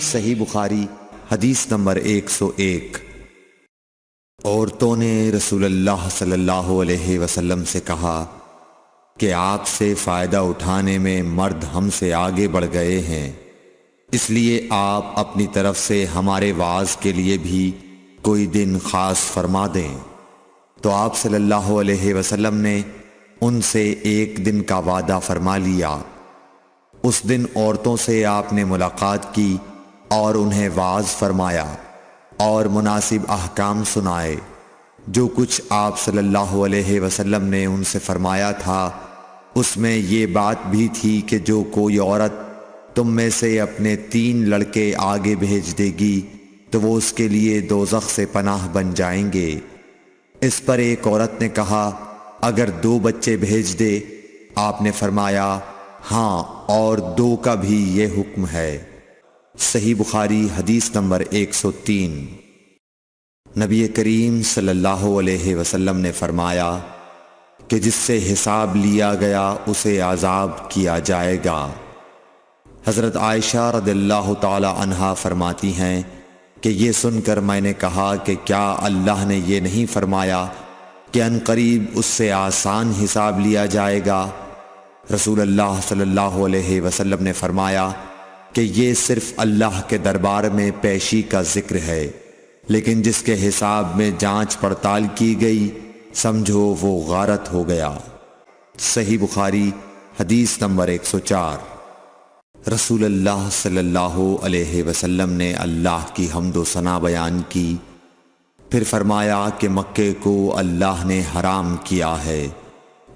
صحیح بخاری حدیث نمبر 101۔ عورتوں نے رسول اللہ صلی اللہ علیہ وسلم سے کہا کہ آپ سے فائدہ اٹھانے میں مرد ہم سے آگے بڑھ گئے ہیں، اس لیے آپ اپنی طرف سے ہمارے وعظ کے لیے بھی کوئی دن خاص فرما دیں۔ تو آپ صلی اللہ علیہ وسلم نے ان سے ایک دن کا وعدہ فرما لیا۔ اس دن عورتوں سے آپ نے ملاقات کی اور انہیں وعظ فرمایا اور مناسب احکام سنائے۔ جو کچھ آپ صلی اللہ علیہ وسلم نے ان سے فرمایا تھا اس میں یہ بات بھی تھی کہ جو کوئی عورت تم میں سے اپنے 3 لڑکے آگے بھیج دے گی تو وہ اس کے لیے دوزخ سے پناہ بن جائیں گے۔ اس پر ایک عورت نے کہا اگر 2 بچے بھیج دے؟ آپ نے فرمایا ہاں، اور 2 کا بھی یہ حکم ہے۔ صحیح بخاری حدیث نمبر 103۔ نبی کریم صلی اللہ علیہ وسلم نے فرمایا کہ جس سے حساب لیا گیا اسے عذاب کیا جائے گا۔ حضرت عائشہ رضی اللہ تعالی عنہا فرماتی ہیں کہ یہ سن کر میں نے کہا کہ کیا اللہ نے یہ نہیں فرمایا کہ ان قریب اس سے آسان حساب لیا جائے گا؟ رسول اللہ صلی اللہ علیہ وسلم نے فرمایا کہ یہ صرف اللہ کے دربار میں پیشی کا ذکر ہے، لیکن جس کے حساب میں جانچ پڑتال کی گئی سمجھو وہ غارت ہو گیا۔ صحیح بخاری حدیث نمبر 104۔ رسول اللہ صلی اللہ علیہ وسلم نے اللہ کی حمد و ثنا بیان کی، پھر فرمایا کہ مکے کو اللہ نے حرام کیا ہے،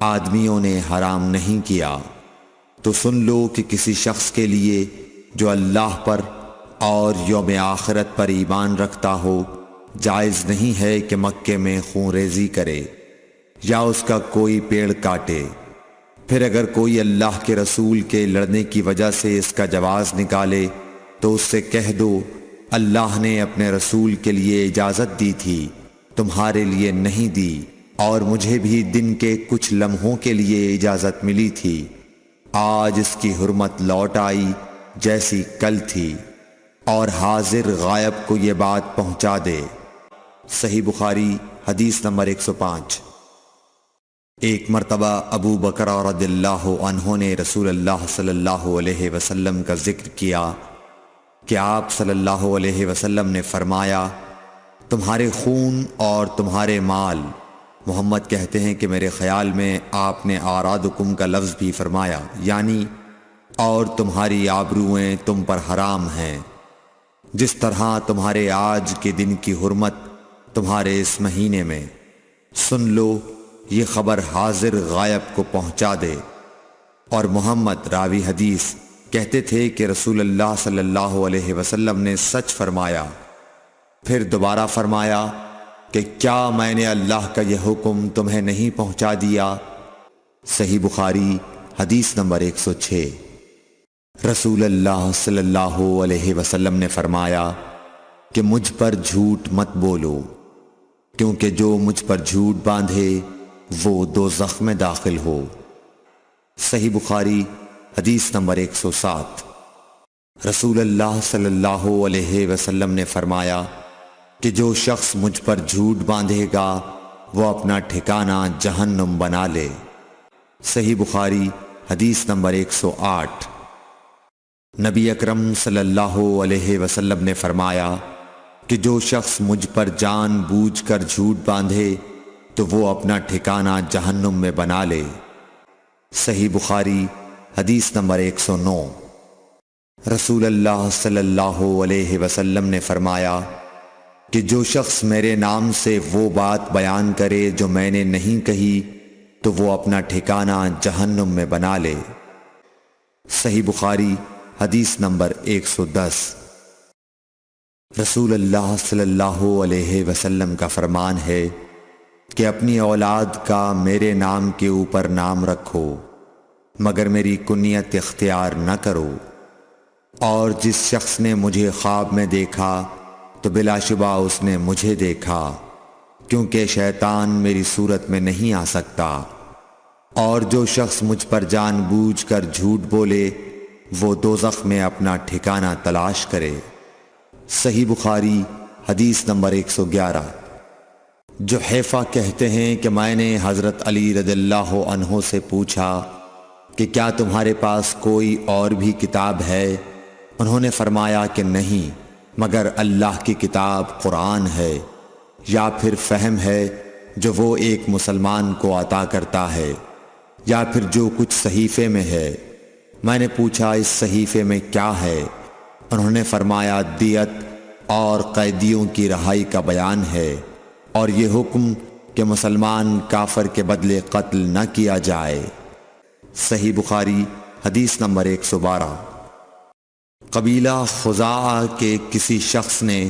آدمیوں نے حرام نہیں کیا۔ تو سن لو کہ کسی شخص کے لیے جو اللہ پر اور یوم آخرت پر ایمان رکھتا ہو جائز نہیں ہے کہ مکے میں خون ریزی کرے یا اس کا کوئی پیڑ کاٹے۔ پھر اگر کوئی اللہ کے رسول کے لڑنے کی وجہ سے اس کا جواز نکالے تو اس سے کہہ دو اللہ نے اپنے رسول کے لیے اجازت دی تھی، تمہارے لیے نہیں دی، اور مجھے بھی دن کے کچھ لمحوں کے لیے اجازت ملی تھی، آج اس کی حرمت لوٹ آئی جیسی کل تھی، اور حاضر غائب کو یہ بات پہنچا دے۔ صحیح بخاری حدیث نمبر 105۔ ایک مرتبہ ابو بکر رضی اللہ عنہ نے رسول اللہ صلی اللہ علیہ وسلم کا ذکر کیا کہ آپ صلی اللہ علیہ وسلم نے فرمایا تمہارے خون اور تمہارے مال، محمد کہتے ہیں کہ میرے خیال میں آپ نے آرادکم کا لفظ بھی فرمایا، یعنی اور تمہاری آبروئیں تم پر حرام ہیں، جس طرح تمہارے آج کے دن کی حرمت تمہارے اس مہینے میں۔ سن لو یہ خبر حاضر غائب کو پہنچا دے۔ اور محمد راوی حدیث کہتے تھے کہ رسول اللہ صلی اللہ علیہ وسلم نے سچ فرمایا۔ پھر دوبارہ فرمایا کہ کیا میں نے اللہ کا یہ حکم تمہیں نہیں پہنچا دیا؟ صحیح بخاری حدیث نمبر 106۔ رسول اللہ صلی اللہ علیہ وسلم نے فرمایا کہ مجھ پر جھوٹ مت بولو، کیونکہ جو مجھ پر جھوٹ باندھے وہ دوزخ میں داخل ہو۔ صحیح بخاری حدیث نمبر 107۔ رسول اللہ صلی اللہ علیہ وسلم نے فرمایا کہ جو شخص مجھ پر جھوٹ باندھے گا وہ اپنا ٹھکانہ جہنم بنا لے۔ صحیح بخاری حدیث نمبر 108۔ نبی اکرم صلی اللہ علیہ وسلم نے فرمایا کہ جو شخص مجھ پر جان بوجھ کر جھوٹ باندھے تو وہ اپنا ٹھکانہ جہنم میں بنا لے۔ صحیح بخاری حدیث نمبر 109۔ رسول اللہ صلی اللہ علیہ وسلم نے فرمایا کہ جو شخص میرے نام سے وہ بات بیان کرے جو میں نے نہیں کہی تو وہ اپنا ٹھکانہ جہنم میں بنا لے۔ صحیح بخاری حدیث نمبر 110۔ رسول اللہ صلی اللہ علیہ وسلم کا فرمان ہے کہ اپنی اولاد کا میرے نام کے اوپر نام رکھو مگر میری کنیت اختیار نہ کرو، اور جس شخص نے مجھے خواب میں دیکھا تو بلا شبہ اس نے مجھے دیکھا، کیونکہ شیطان میری صورت میں نہیں آ سکتا، اور جو شخص مجھ پر جان بوجھ کر جھوٹ بولے وہ دوزخ میں اپنا ٹھکانہ تلاش کرے۔ صحیح بخاری حدیث نمبر 111۔ جحیفہ کہتے ہیں کہ میں نے حضرت علی رضی اللہ عنہ سے پوچھا کہ کیا تمہارے پاس کوئی اور بھی کتاب ہے؟ انہوں نے فرمایا کہ نہیں مگر اللہ کی کتاب قرآن ہے، یا پھر فہم ہے جو وہ ایک مسلمان کو عطا کرتا ہے، یا پھر جو کچھ صحیفے میں ہے۔ میں نے پوچھا اس صحیفے میں کیا ہے؟ انہوں نے فرمایا دیت اور قیدیوں کی رہائی کا بیان ہے، اور یہ حکم کہ مسلمان کافر کے بدلے قتل نہ کیا جائے۔ صحیح بخاری حدیث نمبر 112۔ قبیلہ خزاعہ کے کسی شخص نے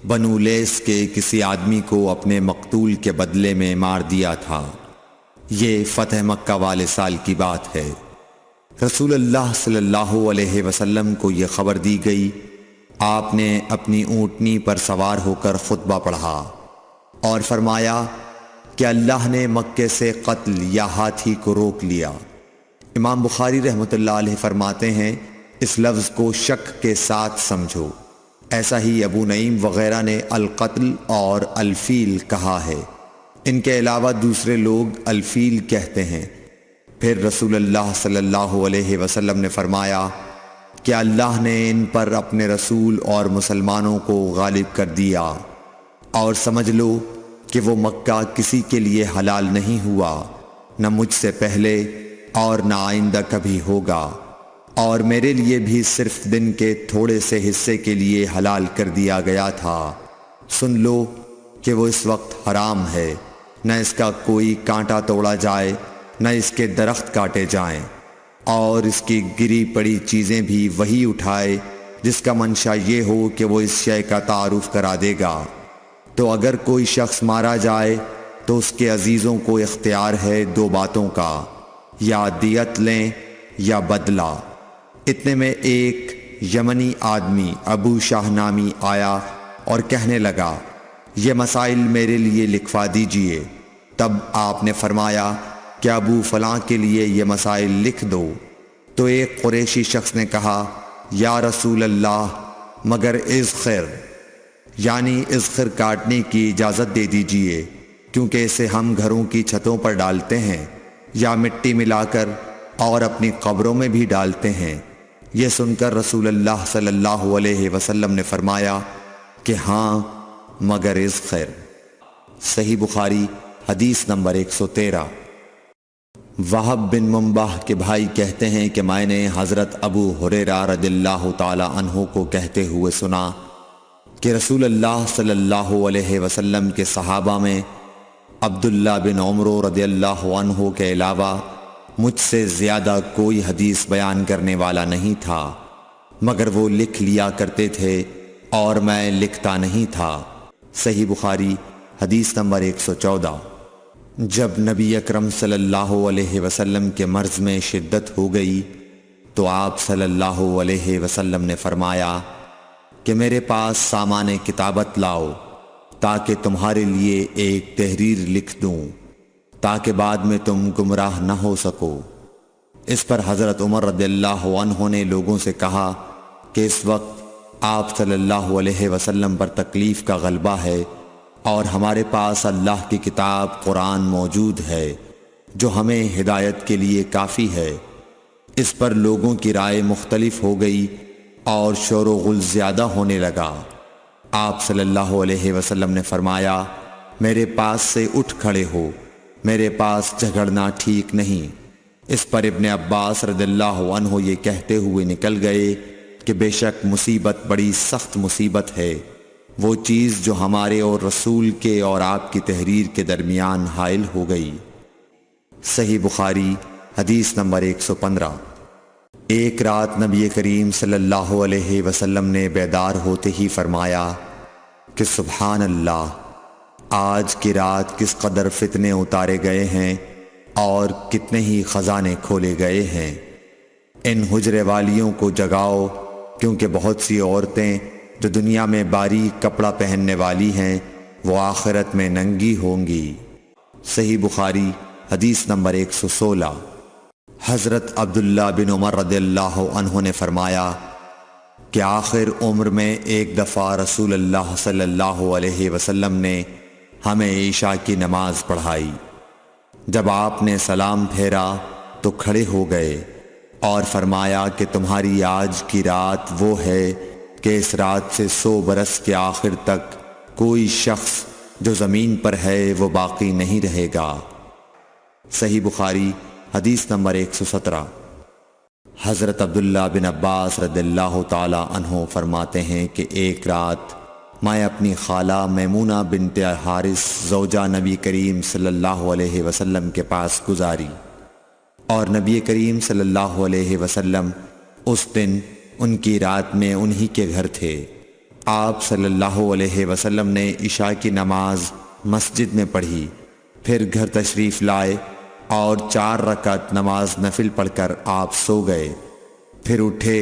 بنو لیث کے کسی آدمی کو اپنے مقتول کے بدلے میں مار دیا تھا۔ یہ فتح مکہ والے سال کی بات ہے۔ رسول اللہ صلی اللہ علیہ وسلم کو یہ خبر دی گئی۔ آپ نے اپنی اونٹنی پر سوار ہو کر خطبہ پڑھا اور فرمایا کہ اللہ نے مکے سے قتل یا ہاتھی کو روک لیا۔ امام بخاری رحمۃ اللہ علیہ فرماتے ہیں اس لفظ کو شک کے ساتھ سمجھو۔ ایسا ہی ابو نعیم وغیرہ نے القتل اور الفیل کہا ہے، ان کے علاوہ دوسرے لوگ الفیل کہتے ہیں۔ پھر رسول اللہ صلی اللہ علیہ وسلم نے فرمایا کہ اللہ نے ان پر اپنے رسول اور مسلمانوں کو غالب کر دیا، اور سمجھ لو کہ وہ مکہ کسی کے لیے حلال نہیں ہوا، نہ مجھ سے پہلے اور نہ آئندہ کبھی ہوگا، اور میرے لیے بھی صرف دن کے تھوڑے سے حصے کے لیے حلال کر دیا گیا تھا۔ سن لو کہ وہ اس وقت حرام ہے، نہ اس کا کوئی کانٹا توڑا جائے نہ اس کے درخت کاٹے جائیں، اور اس کی گری پڑی چیزیں بھی وہی اٹھائے جس کا منشا یہ ہو کہ وہ اس شے کا تعارف کرا دے گا۔ تو اگر کوئی شخص مارا جائے تو اس کے عزیزوں کو اختیار ہے دو باتوں کا، یا دیت لیں یا بدلہ۔ اتنے میں ایک یمنی آدمی ابو شاہ نامی آیا اور کہنے لگا یہ مسائل میرے لیے لکھوا دیجئے۔ تب آپ نے فرمایا کہ ابو فلاں کے لیے یہ مسائل لکھ دو۔ تو ایک قریشی شخص نے کہا یا رسول اللہ مگر اذخر، یعنی اذخر کاٹنے کی اجازت دے دیجئے، کیونکہ اسے ہم گھروں کی چھتوں پر ڈالتے ہیں یا مٹی ملا کر اور اپنی قبروں میں بھی ڈالتے ہیں۔ یہ سن کر رسول اللہ صلی اللہ علیہ وسلم نے فرمایا کہ ہاں مگر اذخر۔ صحیح بخاری حدیث نمبر 113۔ وہب بن منبح کے بھائی کہتے ہیں کہ میں نے حضرت ابو ہریرہ رضی اللہ تعالی عنہ کو کہتے ہوئے سنا کہ رسول اللہ صلی اللہ علیہ وسلم کے صحابہ میں عبداللہ بن عمر رضی اللہ عنہ کے علاوہ مجھ سے زیادہ کوئی حدیث بیان کرنے والا نہیں تھا، مگر وہ لکھ لیا کرتے تھے اور میں لکھتا نہیں تھا۔ صحیح بخاری حدیث نمبر 114۔ جب نبی اکرم صلی اللہ علیہ وسلم کے مرض میں شدت ہو گئی تو آپ صلی اللہ علیہ وسلم نے فرمایا کہ میرے پاس سامان کتابت لاؤ تاکہ تمہارے لیے ایک تحریر لکھ دوں، تاکہ بعد میں تم گمراہ نہ ہو سکو۔ اس پر حضرت عمر رضی اللہ عنہ نے لوگوں سے کہا کہ اس وقت آپ صلی اللہ علیہ وسلم پر تکلیف کا غلبہ ہے اور ہمارے پاس اللہ کی کتاب قرآن موجود ہے جو ہمیں ہدایت کے لیے کافی ہے۔ اس پر لوگوں کی رائے مختلف ہو گئی اور شور و غل زیادہ ہونے لگا۔ آپ صلی اللہ علیہ وسلم نے فرمایا میرے پاس سے اٹھ کھڑے ہو، میرے پاس جھگڑنا ٹھیک نہیں۔ اس پر ابن عباس رضی اللہ عنہ یہ کہتے ہوئے نکل گئے کہ بے شک مصیبت بڑی سخت مصیبت ہے، وہ چیز جو ہمارے اور رسول کے اور آپ کی تحریر کے درمیان حائل ہو گئی۔ صحیح بخاری حدیث نمبر 115۔ ایک رات نبی کریم صلی اللہ علیہ وسلم نے بیدار ہوتے ہی فرمایا کہ سبحان اللہ، آج کی رات کس قدر فتنے اتارے گئے ہیں اور کتنے ہی خزانے کھولے گئے ہیں۔ ان حجرے والیوں کو جگاؤ، کیونکہ بہت سی عورتیں جو دنیا میں باریک کپڑا پہننے والی ہیں وہ آخرت میں ننگی ہوں گی۔ صحیح بخاری حدیث نمبر 116۔ حضرت عبداللہ بن عمر رضی اللہ عنہ نے فرمایا کہ آخر عمر میں ایک دفعہ رسول اللہ صلی اللہ علیہ وسلم نے ہمیں عشاء کی نماز پڑھائی۔ جب آپ نے سلام پھیرا تو کھڑے ہو گئے اور فرمایا کہ تمہاری آج کی رات وہ ہے کہ اس رات سے 100 برس کے آخر تک کوئی شخص جو زمین پر ہے وہ باقی نہیں رہے گا۔ صحیح بخاری حدیث نمبر 117۔ حضرت عبداللہ بن عباس رضی اللہ تعالی عنہ فرماتے ہیں کہ ایک رات میں اپنی خالہ میمونہ بنت حارث زوجہ نبی کریم صلی اللہ علیہ وسلم کے پاس گزاری، اور نبی کریم صلی اللہ علیہ وسلم اس دن ان کی رات میں انہی کے گھر تھے۔ آپ صلی اللہ علیہ وسلم نے عشاء کی نماز مسجد میں پڑھی، پھر گھر تشریف لائے اور 4 رکعت نماز نفل پڑھ کر آپ سو گئے۔ پھر اٹھے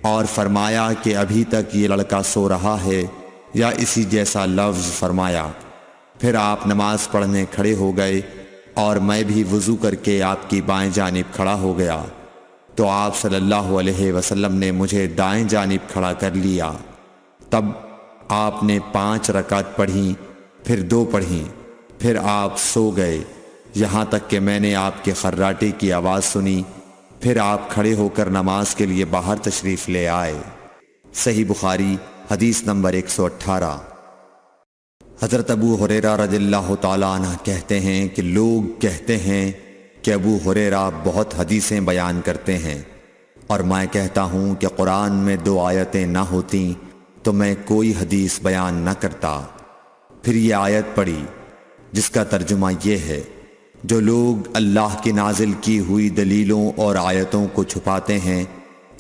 اور فرمایا کہ ابھی تک یہ لڑکا سو رہا ہے یا اسی جیسا لفظ فرمایا۔ پھر آپ نماز پڑھنے کھڑے ہو گئے اور میں بھی وضو کر کے آپ کی بائیں جانب کھڑا ہو گیا، تو آپ صلی اللہ علیہ وسلم نے مجھے دائیں جانب کھڑا کر لیا۔ تب آپ نے 5 رکعت پڑھیں، پھر 2 پڑھیں، پھر آپ سو گئے، یہاں تک کہ میں نے آپ کے خراٹے کی آواز سنی۔ پھر آپ کھڑے ہو کر نماز کے لیے باہر تشریف لے آئے۔ صحیح بخاری حدیث نمبر 118۔ حضرت ابو ہریرہ رضی اللہ تعالیٰ عنہ کہتے ہیں کہ لوگ کہتے ہیں کہ ابو ہریرہ بہت حدیثیں بیان کرتے ہیں، اور میں کہتا ہوں کہ قرآن میں 2 آیتیں نہ ہوتیں تو میں کوئی حدیث بیان نہ کرتا۔ پھر یہ آیت پڑھی جس کا ترجمہ یہ ہے، جو لوگ اللہ کی نازل کی ہوئی دلیلوں اور آیتوں کو چھپاتے ہیں،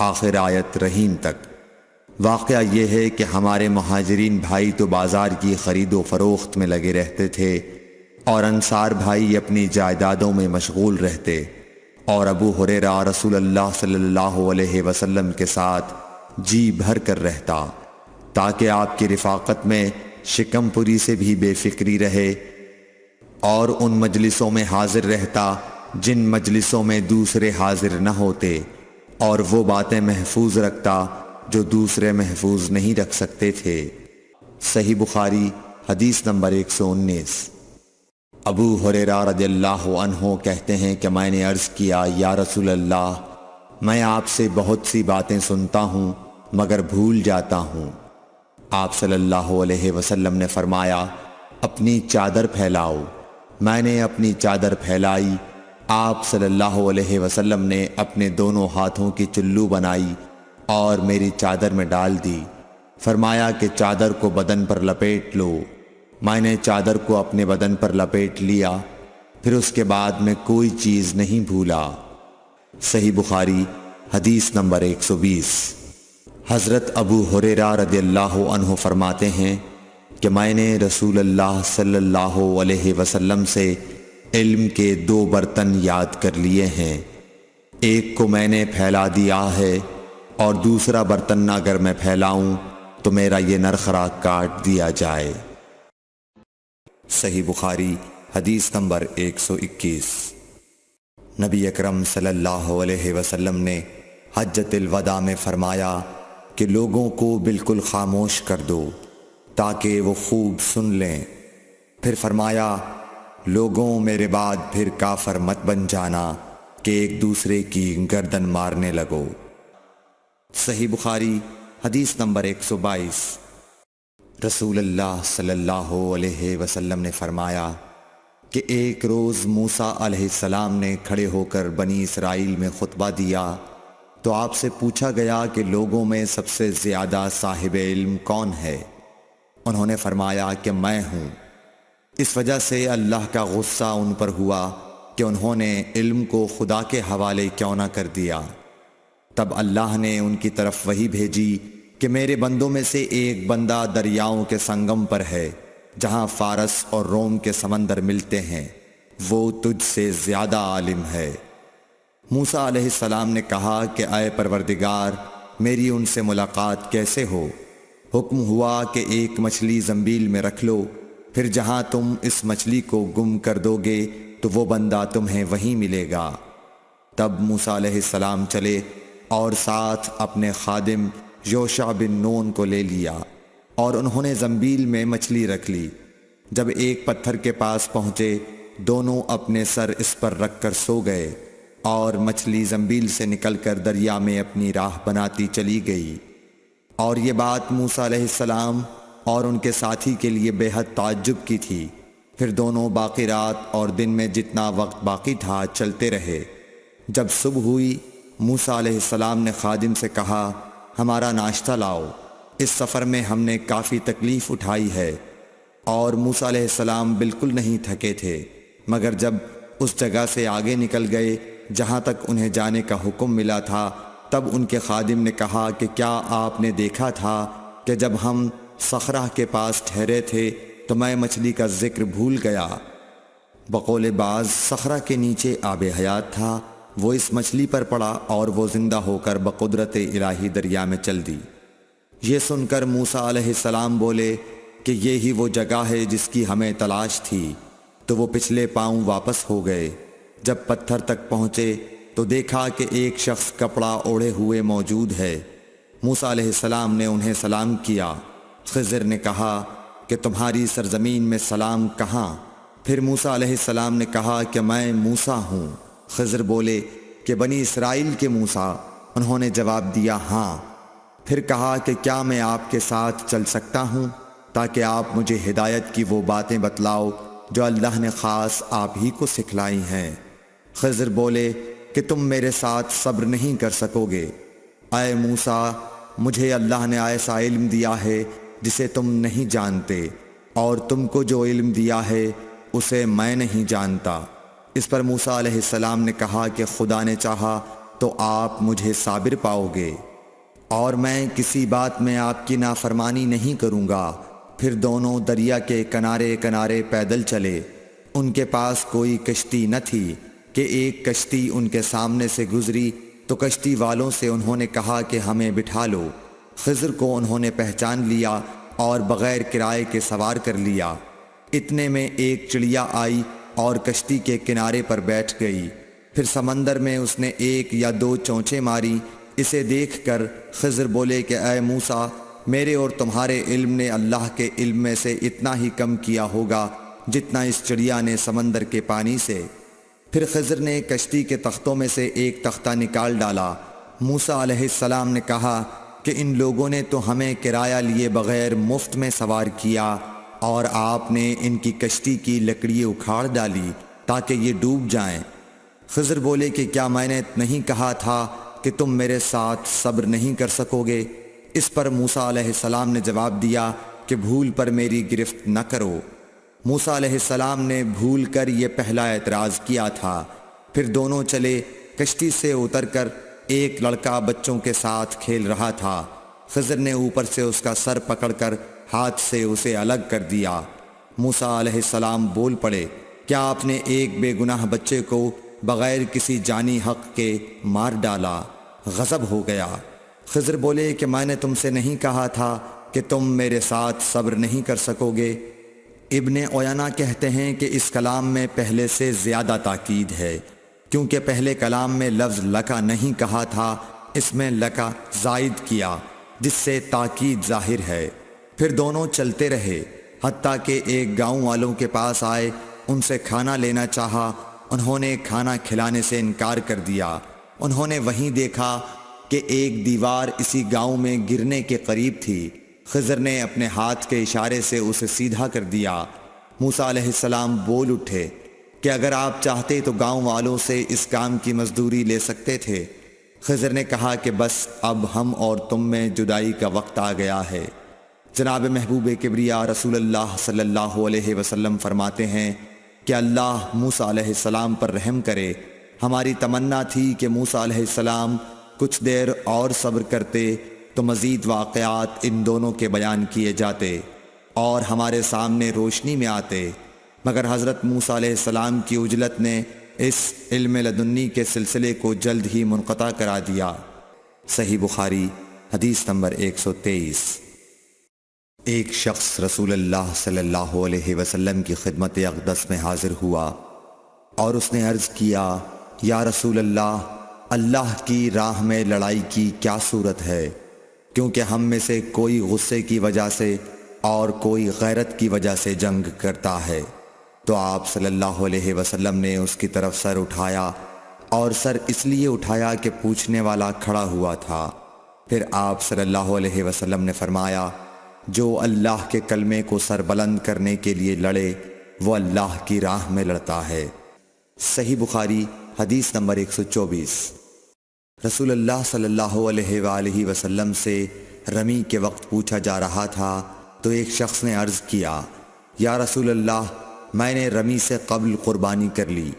آخر آیت رحیم تک۔ واقعہ یہ ہے کہ ہمارے مہاجرین بھائی تو بازار کی خرید و فروخت میں لگے رہتے تھے، اور انصار بھائی اپنی جائیدادوں میں مشغول رہتے، اور ابو ہریرہ رسول اللہ صلی اللہ علیہ وسلم کے ساتھ جی بھر کر رہتا، تاکہ آپ کی رفاقت میں شکم پوری سے بھی بے فکری رہے، اور ان مجلسوں میں حاضر رہتا جن مجلسوں میں دوسرے حاضر نہ ہوتے، اور وہ باتیں محفوظ رکھتا جو دوسرے محفوظ نہیں رکھ سکتے تھے۔ صحیح بخاری حدیث نمبر 119۔ ابو ہریرہ رضی اللہ عنہ کہتے ہیں کہ میں نے عرض کیا، یا رسول اللہ، میں آپ سے بہت سی باتیں سنتا ہوں مگر بھول جاتا ہوں۔ آپ صلی اللہ علیہ وسلم نے فرمایا، اپنی چادر پھیلاؤ۔ میں نے اپنی چادر پھیلائی۔ آپ صلی اللہ علیہ وسلم نے اپنے دونوں ہاتھوں کی چلو بنائی اور میری چادر میں ڈال دی۔ فرمایا کہ چادر کو بدن پر لپیٹ لو۔ میں نے چادر کو اپنے بدن پر لپیٹ لیا، پھر اس کے بعد میں کوئی چیز نہیں بھولا۔ صحیح بخاری حدیث نمبر 120۔ حضرت ابو ہریرہ رضی اللہ عنہ فرماتے ہیں کہ میں نے رسول اللہ صلی اللہ علیہ وسلم سے علم کے 2 برتن یاد کر لیے ہیں، ایک کو میں نے پھیلا دیا ہے، اور دوسرا برتن اگر میں پھیلاؤں تو میرا یہ نرخرا کاٹ دیا جائے۔ صحیح بخاری حدیث نمبر 121۔ نبی اکرم صلی اللہ علیہ وسلم نے حجۃ الوداع میں فرمایا کہ لوگوں کو بالکل خاموش کر دو تاکہ وہ خوب سن لیں۔ پھر فرمایا، لوگوں میرے بعد پھر کافر مت بن جانا کہ ایک دوسرے کی گردن مارنے لگو۔ صحیح بخاری حدیث نمبر 122۔ رسول اللہ صلی اللہ علیہ وسلم نے فرمایا کہ ایک روز موسیٰ علیہ السلام نے کھڑے ہو کر بنی اسرائیل میں خطبہ دیا، تو آپ سے پوچھا گیا کہ لوگوں میں سب سے زیادہ صاحب علم کون ہے؟ انہوں نے فرمایا کہ میں ہوں۔ اس وجہ سے اللہ کا غصہ ان پر ہوا کہ انہوں نے علم کو خدا کے حوالے کیوں نہ کر دیا۔ تب اللہ نے ان کی طرف وحی بھیجی کہ میرے بندوں میں سے ایک بندہ دریاؤں کے سنگم پر ہے، جہاں فارس اور روم کے سمندر ملتے ہیں، وہ تجھ سے زیادہ عالم ہے۔ موسیٰ علیہ السلام نے کہا کہ اے پروردگار، میری ان سے ملاقات کیسے ہو؟ حکم ہوا کہ ایک مچھلی زنبیل میں رکھ لو، پھر جہاں تم اس مچھلی کو گم کر دو گے تو وہ بندہ تمہیں وہیں ملے گا۔ تب موسیٰ علیہ السلام چلے اور ساتھ اپنے خادم یوشع بن نون کو لے لیا اور انہوں نے زنبیل میں مچھلی رکھ لی۔ جب ایک پتھر کے پاس پہنچے دونوں اپنے سر اس پر رکھ کر سو گئے اور مچھلی زنبیل سے نکل کر دریا میں اپنی راہ بناتی چلی گئی۔ اور یہ بات موسیٰ علیہ السلام اور ان کے ساتھی کے لیے بے حد تعجب کی تھی۔ پھر دونوں باقی رات اور دن میں جتنا وقت باقی تھا چلتے رہے۔ جب صبح ہوئی موسیٰ علیہ السلام نے خادم سے کہا ہمارا ناشتہ لاؤ، اس سفر میں ہم نے کافی تکلیف اٹھائی ہے۔ اور موسیٰ علیہ السلام بالکل نہیں تھکے تھے، مگر جب اس جگہ سے آگے نکل گئے جہاں تک انہیں جانے کا حکم ملا تھا تب ان کے خادم نے کہا کہ کیا آپ نے دیکھا تھا کہ جب ہم صخرہ کے پاس ٹھہرے تھے تو میں مچھلی کا ذکر بھول گیا۔ بقول بعض صخرہ کے نیچے آب حیات تھا، وہ اس مچھلی پر پڑا اور وہ زندہ ہو کر بقدرت الہی دریا میں چل دی۔ یہ سن کر موسیٰ علیہ السلام بولے کہ یہی وہ جگہ ہے جس کی ہمیں تلاش تھی، تو وہ پچھلے پاؤں واپس ہو گئے۔ جب پتھر تک پہنچے تو دیکھا کہ ایک شخص کپڑا اوڑھے ہوئے موجود ہے۔ موسیٰ علیہ السلام نے انہیں سلام کیا۔ خضر نے کہا کہ تمہاری سرزمین میں سلام کہاں؟ پھر موسیٰ علیہ السلام نے کہا کہ میں موسیٰ ہوں۔ خضر بولے کہ بنی اسرائیل کے موسیٰ؟ انہوں نے جواب دیا ہاں۔ پھر کہا کہ کیا میں آپ کے ساتھ چل سکتا ہوں تاکہ آپ مجھے ہدایت کی وہ باتیں بتلاؤ جو اللہ نے خاص آپ ہی کو سکھلائی ہیں۔ خضر بولے کہ تم میرے ساتھ صبر نہیں کر سکو گے۔ اے موسیٰ، مجھے اللہ نے ایسا علم دیا ہے جسے تم نہیں جانتے، اور تم کو جو علم دیا ہے اسے میں نہیں جانتا۔ اس پر موسیٰ علیہ السلام نے کہا کہ خدا نے چاہا تو آپ مجھے صابر پاؤ گے، اور میں کسی بات میں آپ کی نافرمانی نہیں کروں گا۔ پھر دونوں دریا کے کنارے کنارے پیدل چلے۔ ان کے پاس کوئی کشتی نہ تھی کہ ایک کشتی ان کے سامنے سے گزری تو کشتی والوں سے انہوں نے کہا کہ ہمیں بٹھا لو۔ خضر کو انہوں نے پہچان لیا اور بغیر کرائے کے سوار کر لیا۔ اتنے میں ایک چڑیا آئی اور کشتی کے کنارے پر بیٹھ گئی۔ پھر سمندر میں اس نے ایک یا دو چونچیں ماری۔ اسے دیکھ کر خضر بولے کہ اے موسیٰ، میرے اور تمہارے علم نے اللہ کے علم میں سے اتنا ہی کم کیا ہوگا جتنا اس چڑیا نے سمندر کے پانی سے۔ پھر خضر نے کشتی کے تختوں میں سے ایک تختہ نکال ڈالا۔ موسیٰ علیہ السلام نے کہا کہ ان لوگوں نے تو ہمیں کرایہ لیے بغیر مفت میں سوار کیا، اور آپ نے ان کی کشتی کی لکڑی اکھاڑ ڈالی تاکہ یہ ڈوب جائیں۔ خضر بولے کہ کیا میں نے نہیں کہا تھا کہ تم میرے ساتھ صبر نہیں کر سکو گے؟ اس پر موسیٰ علیہ السلام نے جواب دیا کہ بھول پر میری گرفت نہ کرو۔ موسیٰ علیہ السلام نے بھول کر یہ پہلا اعتراض کیا تھا۔ پھر دونوں چلے۔ کشتی سے اتر کر ایک لڑکا بچوں کے ساتھ کھیل رہا تھا۔ خضر نے اوپر سے اس کا سر پکڑ کر ہاتھ سے اسے الگ کر دیا۔ موسیٰ علیہ السلام بول پڑے، کیا آپ نے ایک بے گناہ بچے کو بغیر کسی جانی حق کے مار ڈالا؟ غضب ہو گیا۔ خضر بولے کہ میں نے تم سے نہیں کہا تھا کہ تم میرے ساتھ صبر نہیں کر سکو گے؟ ابن عیینہ کہتے ہیں کہ اس کلام میں پہلے سے زیادہ تاکید ہے، کیونکہ پہلے کلام میں لفظ لکا نہیں کہا تھا، اس میں لکا زائد کیا، جس سے تاکید ظاہر ہے۔ پھر دونوں چلتے رہے حتیٰ کہ ایک گاؤں والوں کے پاس آئے۔ ان سے کھانا لینا چاہا، انہوں نے کھانا کھلانے سے انکار کر دیا۔ انہوں نے وہیں دیکھا کہ ایک دیوار اسی گاؤں میں گرنے کے قریب تھی۔ خضر نے اپنے ہاتھ کے اشارے سے اسے سیدھا کر دیا۔ موسیٰ علیہ السلام بول اٹھے کہ اگر آپ چاہتے تو گاؤں والوں سے اس کام کی مزدوری لے سکتے تھے۔ خضر نے کہا کہ بس اب ہم اور تم میں جدائی کا وقت آ گیا ہے۔ جناب محبوب کبریا رسول اللہ صلی اللہ علیہ وسلم فرماتے ہیں کہ اللہ موسیٰ علیہ السلام پر رحم کرے۔ ہماری تمنا تھی کہ موسیٰ علیہ السلام کچھ دیر اور صبر کرتے تو مزید واقعات ان دونوں کے بیان کیے جاتے اور ہمارے سامنے روشنی میں آتے، مگر حضرت موسیٰ علیہ السلام کی عجلت نے اس علم لدنی کے سلسلے کو جلد ہی منقطع کرا دیا۔ صحیح بخاری حدیث نمبر 123۔ ایک شخص رسول اللہ صلی اللہ علیہ وسلم کی خدمت اقدس میں حاضر ہوا اور اس نے عرض کیا، یا رسول اللہ، اللہ کی راہ میں لڑائی کی کیا صورت ہے؟ کیونکہ ہم میں سے کوئی غصے کی وجہ سے اور کوئی غیرت کی وجہ سے جنگ کرتا ہے۔ تو آپ صلی اللہ علیہ وسلم نے اس کی طرف سر اٹھایا، اور سر اس لیے اٹھایا کہ پوچھنے والا کھڑا ہوا تھا۔ پھر آپ صلی اللہ علیہ وسلم نے فرمایا، جو اللہ کے کلمے کو سر بلند کرنے کے لیے لڑے وہ اللہ کی راہ میں لڑتا ہے۔ صحیح بخاری حدیث نمبر 124۔ رسول اللہ صلی اللہ علیہ وآلہ وسلم سے رمی کے وقت پوچھا جا رہا تھا تو ایک شخص نے عرض کیا، یا رسول اللہ، میں نے رمی سے قبل قربانی کر لی۔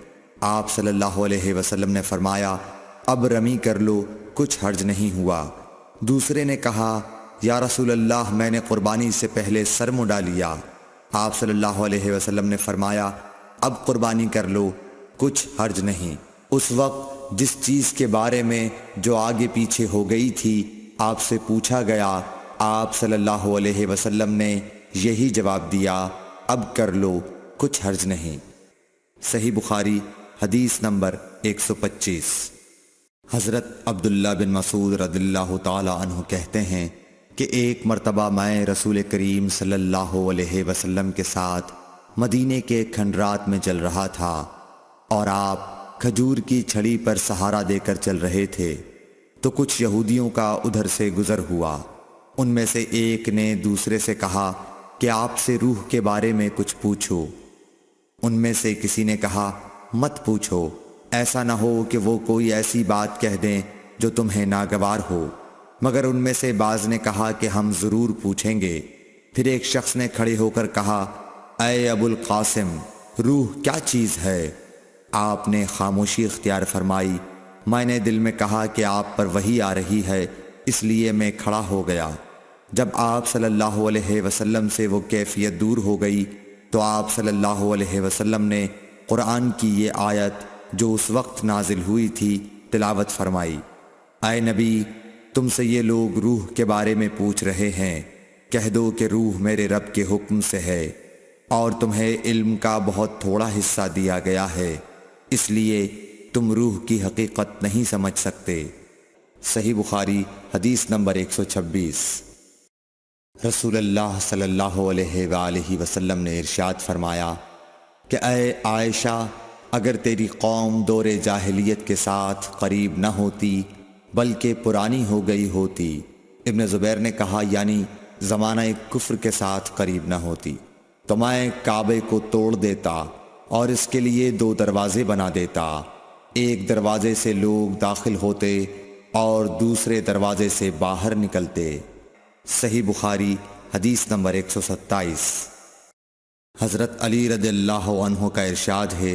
آپ صلی اللہ علیہ وسلم نے فرمایا، اب رمی کر لو، کچھ حرج نہیں ہوا۔ دوسرے نے کہا، یا رسول اللہ، میں نے قربانی سے پہلے سر منڈا لیا۔ آپ صلی اللہ علیہ وسلم نے فرمایا، اب قربانی کر لو، کچھ حرج نہیں۔ اس وقت جس چیز کے بارے میں جو آگے پیچھے ہو گئی تھی آپ سے پوچھا گیا، آپ صلی اللہ علیہ وسلم نے یہی جواب دیا، اب کر لو، کچھ حرج نہیں۔ صحیح بخاری حدیث نمبر 125۔ حضرت عبداللہ بن مسعود رضی اللہ تعالی عنہ کہتے ہیں کہ ایک مرتبہ میں رسول کریم صلی اللہ علیہ وسلم کے ساتھ مدینے کے کھنڈرات میں چل رہا تھا، اور آپ کھجور کی چھڑی پر سہارا دے کر چل رہے تھے، تو کچھ یہودیوں کا ادھر سے گزر ہوا۔ ان میں سے ایک نے دوسرے سے کہا کہ آپ سے روح کے بارے میں کچھ پوچھو۔ ان میں سے کسی نے کہا، مت پوچھو، ایسا نہ ہو کہ وہ کوئی ایسی بات کہہ دیں جو تمہیں ناگوار ہو۔ مگر ان میں سے بعض نے کہا کہ ہم ضرور پوچھیں گے۔ پھر ایک شخص نے کھڑے ہو کر کہا، اے ابو القاسم، روح کیا چیز ہے؟ آپ نے خاموشی اختیار فرمائی۔ میں نے دل میں کہا کہ آپ پر وحی آ رہی ہے، اس لیے میں کھڑا ہو گیا۔ جب آپ صلی اللہ علیہ وسلم سے وہ کیفیت دور ہو گئی تو آپ صلی اللہ علیہ وسلم نے قرآن کی یہ آیت جو اس وقت نازل ہوئی تھی تلاوت فرمائی، اے نبی، تم سے یہ لوگ روح کے بارے میں پوچھ رہے ہیں، کہہ دو کہ روح میرے رب کے حکم سے ہے، اور تمہیں علم کا بہت تھوڑا حصہ دیا گیا ہے، اس لیے تم روح کی حقیقت نہیں سمجھ سکتے۔ صحیح بخاری حدیث نمبر 126۔ رسول اللہ صلی اللہ علیہ وآلہ وسلم نے ارشاد فرمایا کہ اے عائشہ، اگر تیری قوم دور جاہلیت کے ساتھ قریب نہ ہوتی بلکہ پرانی ہو گئی ہوتی، ابن زبیر نے کہا یعنی زمانہ کفر کے ساتھ قریب نہ ہوتی، تو میں کعبے کو توڑ دیتا اور اس کے لیے 2 دروازے بنا دیتا، ایک دروازے سے لوگ داخل ہوتے اور دوسرے دروازے سے باہر نکلتے۔ صحیح بخاری حدیث نمبر 127۔ حضرت علی رضی اللہ عنہ کا ارشاد ہے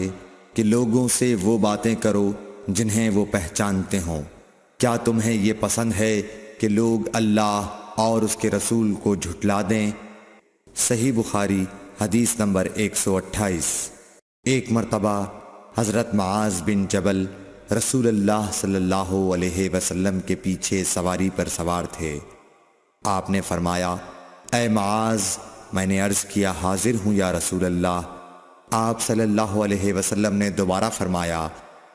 کہ لوگوں سے وہ باتیں کرو جنہیں وہ پہچانتے ہوں۔ کیا تمہیں یہ پسند ہے کہ لوگ اللہ اور اس کے رسول کو جھٹلا دیں؟ صحیح بخاری حدیث نمبر 128۔ ایک مرتبہ حضرت معاذ بن جبل رسول اللہ صلی اللہ علیہ وسلم کے پیچھے سواری پر سوار تھے۔ آپ نے فرمایا، اے معاذ، میں نے عرض کیا حاضر ہوں یا رسول اللہ۔ آپ صلی اللہ علیہ وسلم نے دوبارہ فرمایا،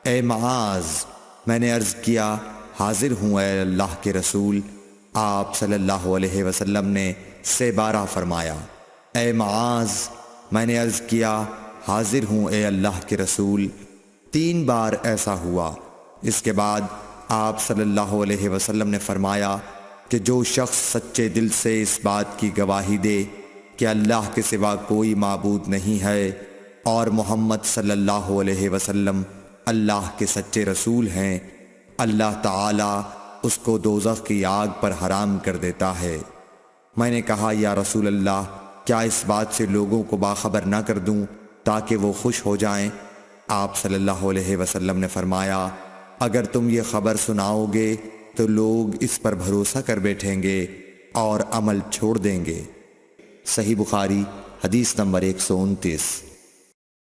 اے معاذ، میں نے عرض کیا حاضر ہوں اے اللہ کے رسول۔ آپ صلی اللہ علیہ وسلم نے 12 فرمایا، اے معاذ، میں نے عرض کیا حاضر ہوں اے اللہ کے رسول۔ 3 بار ایسا ہوا۔ اس کے بعد آپ صلی اللہ علیہ وسلم نے فرمایا کہ جو شخص سچے دل سے اس بات کی گواہی دے کہ اللہ کے سوا کوئی معبود نہیں ہے اور محمد صلی اللہ علیہ وسلم اللہ کے سچے رسول ہیں، اللہ تعالیٰ اس کو دوزخ کی آگ پر حرام کر دیتا ہے۔ میں نے کہا، یا رسول اللہ، کیا اس بات سے لوگوں کو باخبر نہ کر دوں تاکہ وہ خوش ہو جائیں؟ آپ صلی اللہ علیہ وسلم نے فرمایا، اگر تم یہ خبر سناؤ گے تو لوگ اس پر بھروسہ کر بیٹھیں گے اور عمل چھوڑ دیں گے۔ صحیح بخاری حدیث نمبر 129۔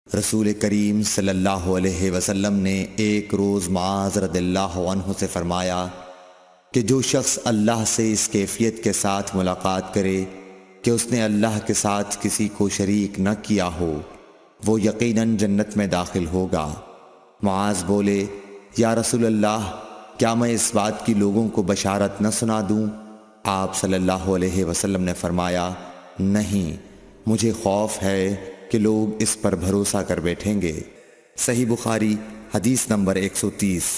رسول کریم صلی اللہ علیہ وسلم نے ایک روز معاذ رضی اللہ عنہ سے فرمایا کہ جو شخص اللہ سے اس کیفیت کے ساتھ ملاقات کرے کہ اس نے اللہ کے ساتھ کسی کو شریک نہ کیا ہو، وہ یقیناً جنت میں داخل ہوگا۔ معاذ بولے، یا رسول اللہ، کیا میں اس بات کی لوگوں کو بشارت نہ سنا دوں؟ آپ صلی اللہ علیہ وسلم نے فرمایا، نہیں، مجھے خوف ہے کہ لوگ اس پر بھروسہ کر بیٹھیں گے۔ صحیح بخاری حدیث نمبر 130۔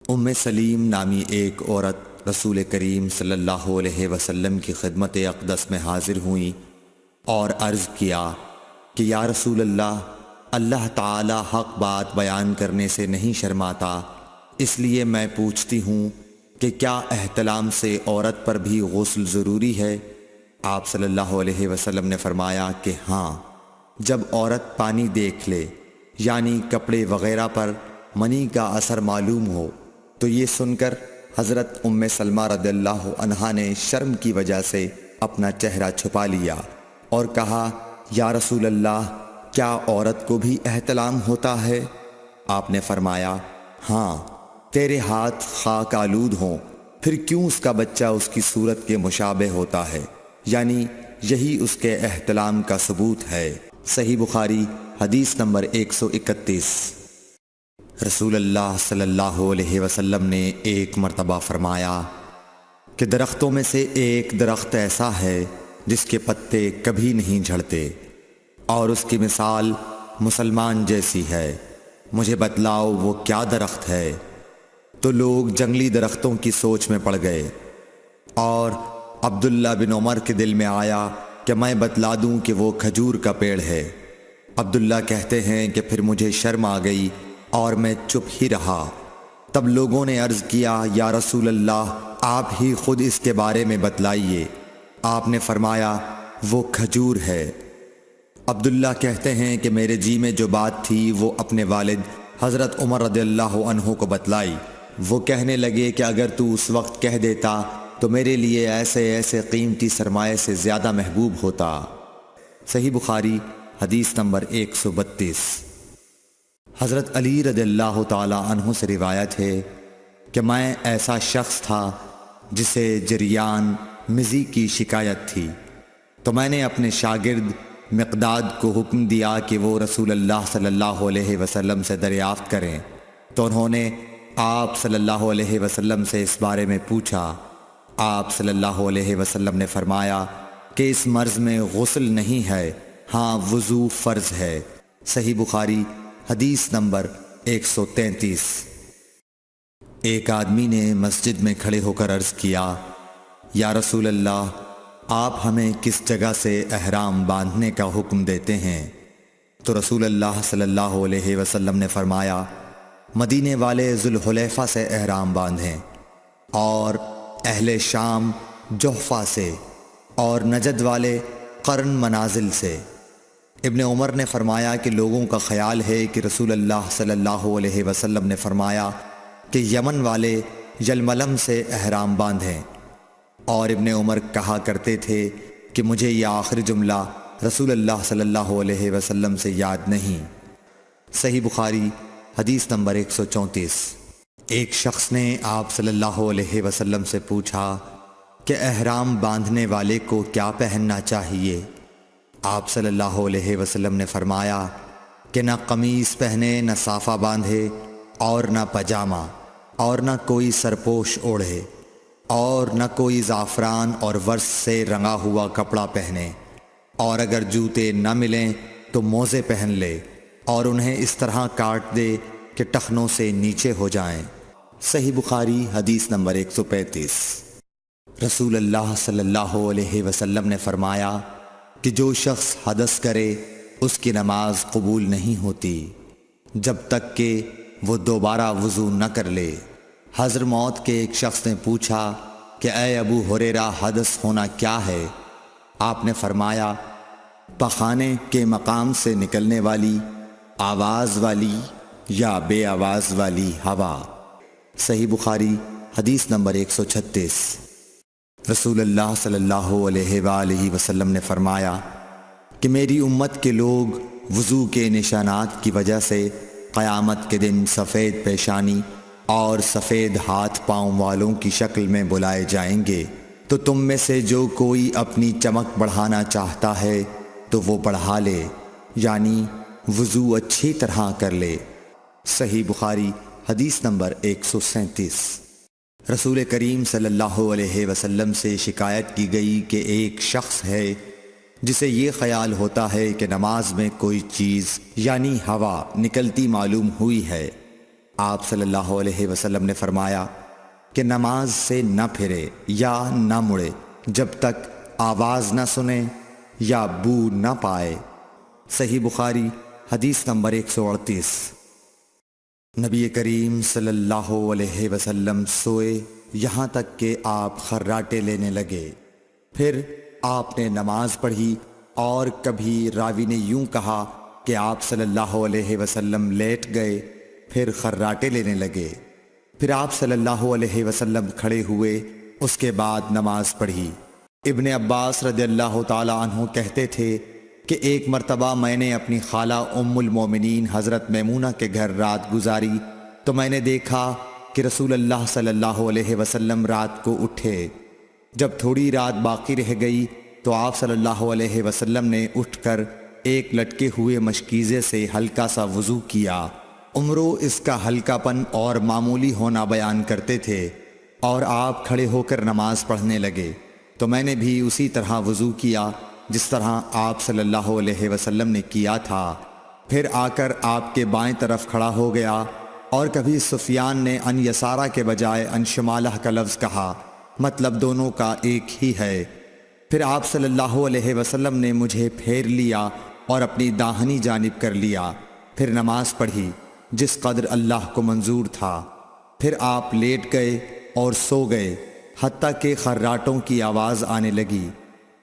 ام سلیم نامی ایک عورت رسول کریم صلی اللہ علیہ وسلم کی خدمت اقدس میں حاضر ہوئیں اور عرض کیا کہ یا رسول اللہ، اللہ تعالی حق بات بیان کرنے سے نہیں شرماتا، اس لیے میں پوچھتی ہوں کہ کیا احتلام سے عورت پر بھی غسل ضروری ہے؟ آپ صلی اللہ علیہ وسلم نے فرمایا کہ ہاں، جب عورت پانی دیکھ لے، یعنی کپڑے وغیرہ پر منی کا اثر معلوم ہو۔ تو یہ سن کر حضرت ام سلمہ رضی اللہ عنہا نے شرم کی وجہ سے اپنا چہرہ چھپا لیا اور کہا، یا رسول اللہ، کیا عورت کو بھی احتلام ہوتا ہے؟ آپ نے فرمایا، ہاں، تیرے ہاتھ خاک آلود ہوں، پھر کیوں اس کا بچہ اس کی صورت کے مشابہ ہوتا ہے؟ یعنی یہی اس کے احتلام کا ثبوت ہے۔ صحیح بخاری حدیث نمبر 131۔ رسول اللہ صلی اللہ علیہ وسلم نے ایک مرتبہ فرمایا کہ درختوں میں سے ایک درخت ایسا ہے جس کے پتے کبھی نہیں جھڑتے، اور اس کی مثال مسلمان جیسی ہے، مجھے بتلاؤ وہ کیا درخت ہے؟ تو لوگ جنگلی درختوں کی سوچ میں پڑ گئے، اور عبداللہ بن عمر کے دل میں آیا کہ میں بتلا دوں کہ وہ کھجور کا پیڑ ہے۔ عبداللہ کہتے ہیں کہ پھر مجھے شرم آ گئی اور میں چپ ہی رہا۔ تب لوگوں نے عرض کیا، یا رسول اللہ، آپ ہی خود اس کے بارے میں بتلائیے۔ آپ نے فرمایا، وہ کھجور ہے۔ عبداللہ کہتے ہیں کہ میرے جی میں جو بات تھی وہ اپنے والد حضرت عمر رضی اللہ عنہ کو بتلائی۔ وہ کہنے لگے کہ اگر تو اس وقت کہہ دیتا تو میرے لیے ایسے ایسے قیمتی سرمایے سے زیادہ محبوب ہوتا۔ صحیح بخاری حدیث نمبر 132۔ حضرت علی رضی اللہ تعالی عنہ سے روایت ہے کہ میں ایسا شخص تھا جسے جریان مزی کی شکایت تھی، تو میں نے اپنے شاگرد مقداد کو حکم دیا کہ وہ رسول اللہ صلی اللہ علیہ وسلم سے دریافت کریں، تو انہوں نے آپ صلی اللہ علیہ وسلم سے اس بارے میں پوچھا۔ آپ صلی اللہ علیہ وسلم نے فرمایا کہ اس مرض میں غسل نہیں ہے، ہاں وضو فرض ہے۔ صحیح بخاری حدیث نمبر 133۔ ایک آدمی نے مسجد میں کھڑے ہو کر عرض کیا، یا رسول اللہ، آپ ہمیں کس جگہ سے احرام باندھنے کا حکم دیتے ہیں؟ تو رسول اللہ صلی اللہ علیہ وسلم نے فرمایا، مدینے والے ذوالحلیفہ سے احرام باندھیں، اور اہل شام جحفہ سے، اور نجد والے قرن منازل سے۔ ابن عمر نے فرمایا کہ لوگوں کا خیال ہے کہ رسول اللہ صلی اللہ علیہ وسلم نے فرمایا کہ یمن والے یلملم سے احرام باندھیں، اور ابن عمر کہا کرتے تھے کہ مجھے یہ آخری جملہ رسول اللہ صلی اللہ علیہ وسلم سے یاد نہیں۔ صحیح بخاری حدیث نمبر 134۔ ایک شخص نے آپ صلی اللہ علیہ وسلم سے پوچھا کہ احرام باندھنے والے کو کیا پہننا چاہیے؟ آپ صلی اللہ علیہ وسلم نے فرمایا کہ نہ قمیص پہنے، نہ صافہ باندھے، اور نہ پجامہ، اور نہ کوئی سرپوش اوڑھے، اور نہ کوئی زعفران اور ورس سے رنگا ہوا کپڑا پہنے، اور اگر جوتے نہ ملیں تو موزے پہن لے، اور انہیں اس طرح کاٹ دے کہ ٹخنوں سے نیچے ہو جائیں۔ صحیح بخاری حدیث نمبر 135۔ رسول اللہ صلی اللہ علیہ وسلم نے فرمایا کہ جو شخص حدث کرے اس کی نماز قبول نہیں ہوتی جب تک کہ وہ دوبارہ وضو نہ کر لے۔ حضرموت کے ایک شخص نے پوچھا کہ اے ابو ہریرہ، حدث ہونا کیا ہے؟ آپ نے فرمایا، پخانے کے مقام سے نکلنے والی آواز والی یا بے آواز والی ہوا۔ صحیح بخاری حدیث نمبر 136۔ رسول اللہ صلی اللہ علیہ وآلہ وسلم نے فرمایا کہ میری امت کے لوگ وضو کے نشانات کی وجہ سے قیامت کے دن سفید پیشانی اور سفید ہاتھ پاؤں والوں کی شکل میں بلائے جائیں گے، تو تم میں سے جو کوئی اپنی چمک بڑھانا چاہتا ہے تو وہ بڑھا لے، یعنی وضو اچھی طرح کر لے۔ صحیح بخاری حدیث نمبر 137۔ رسول کریم صلی اللہ علیہ وسلم سے شکایت کی گئی کہ ایک شخص ہے جسے یہ خیال ہوتا ہے کہ نماز میں کوئی چیز یعنی ہوا نکلتی معلوم ہوئی ہے۔ آپ صلی اللہ علیہ وسلم نے فرمایا کہ نماز سے نہ پھرے یا نہ مڑے جب تک آواز نہ سنے یا بو نہ پائے۔ صحیح بخاری حدیث نمبر 138۔ نبی کریم صلی اللہ علیہ وسلم سوئے یہاں تک کہ آپ خراٹے لینے لگے، پھر آپ نے نماز پڑھی، اور کبھی راوی نے یوں کہا کہ آپ صلی اللہ علیہ وسلم لیٹ گئے پھر خراٹے لینے لگے، پھر آپ صلی اللہ علیہ وسلم کھڑے ہوئے، اس کے بعد نماز پڑھی۔ ابن عباس رضی اللہ تعالی عنہ کہتے تھے کہ ایک مرتبہ میں نے اپنی خالہ ام المومنین حضرت میمونہ کے گھر رات گزاری تو میں نے دیکھا کہ رسول اللہ صلی اللہ علیہ وسلم رات کو اٹھے۔ جب تھوڑی رات باقی رہ گئی تو آپ صلی اللہ علیہ وسلم نے اٹھ کر ایک لٹکے ہوئے مشکیزے سے ہلکا سا وضو کیا۔ عمرو اس کا ہلکا پن اور معمولی ہونا بیان کرتے تھے، اور آپ کھڑے ہو کر نماز پڑھنے لگے تو میں نے بھی اسی طرح وضو کیا جس طرح آپ صلی اللہ علیہ وسلم نے کیا تھا، پھر آ کر آپ کے بائیں طرف کھڑا ہو گیا، اور کبھی سفیان نے ان یسارہ کے بجائے ان شمالہ کا لفظ کہا، مطلب دونوں کا ایک ہی ہے۔ پھر آپ صلی اللہ علیہ وسلم نے مجھے پھیر لیا اور اپنی داہنی جانب کر لیا، پھر نماز پڑھی جس قدر اللہ کو منظور تھا، پھر آپ لیٹ گئے اور سو گئے حتیٰ کہ خراٹوں کی آواز آنے لگی۔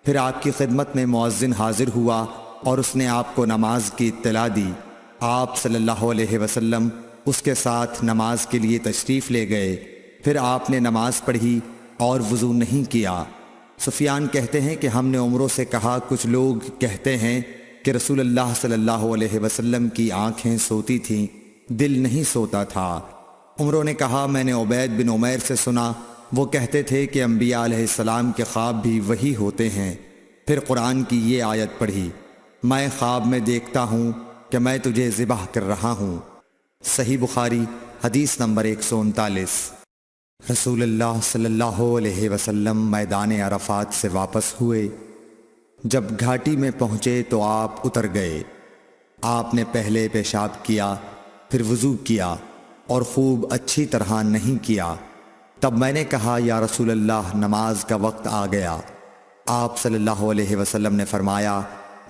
پھر آپ کی خدمت میں مؤذن حاضر ہوا اور اس نے آپ کو نماز کی اطلاع دی۔ آپ صلی اللہ علیہ وسلم اس کے ساتھ نماز کے لیے تشریف لے گئے، پھر آپ نے نماز پڑھی اور وضو نہیں کیا۔ سفیان کہتے ہیں کہ ہم نے عمرو سے کہا، کچھ لوگ کہتے ہیں کہ رسول اللہ صلی اللہ علیہ وسلم کی آنکھیں سوتی تھیں، دل نہیں سوتا تھا۔ عمرو نے کہا، میں نے عبید بن عمیر سے سنا، وہ کہتے تھے کہ انبیاء علیہ السلام کے خواب بھی وہی ہوتے ہیں۔ پھر قرآن کی یہ آیت پڑھی، میں خواب میں دیکھتا ہوں کہ میں تجھے ذبح کر رہا ہوں۔ صحیح بخاری حدیث نمبر 139۔ رسول اللہ صلی اللہ علیہ وسلم میدان عرفات سے واپس ہوئے۔ جب گھاٹی میں پہنچے تو آپ اتر گئے۔ آپ نے پہلے پیشاب کیا، پھر وضو کیا اور خوب اچھی طرح نہیں کیا۔ تب میں نے کہا، یا رسول اللہ، نماز کا وقت آ گیا۔ آپ صلی اللہ علیہ وسلم نے فرمایا،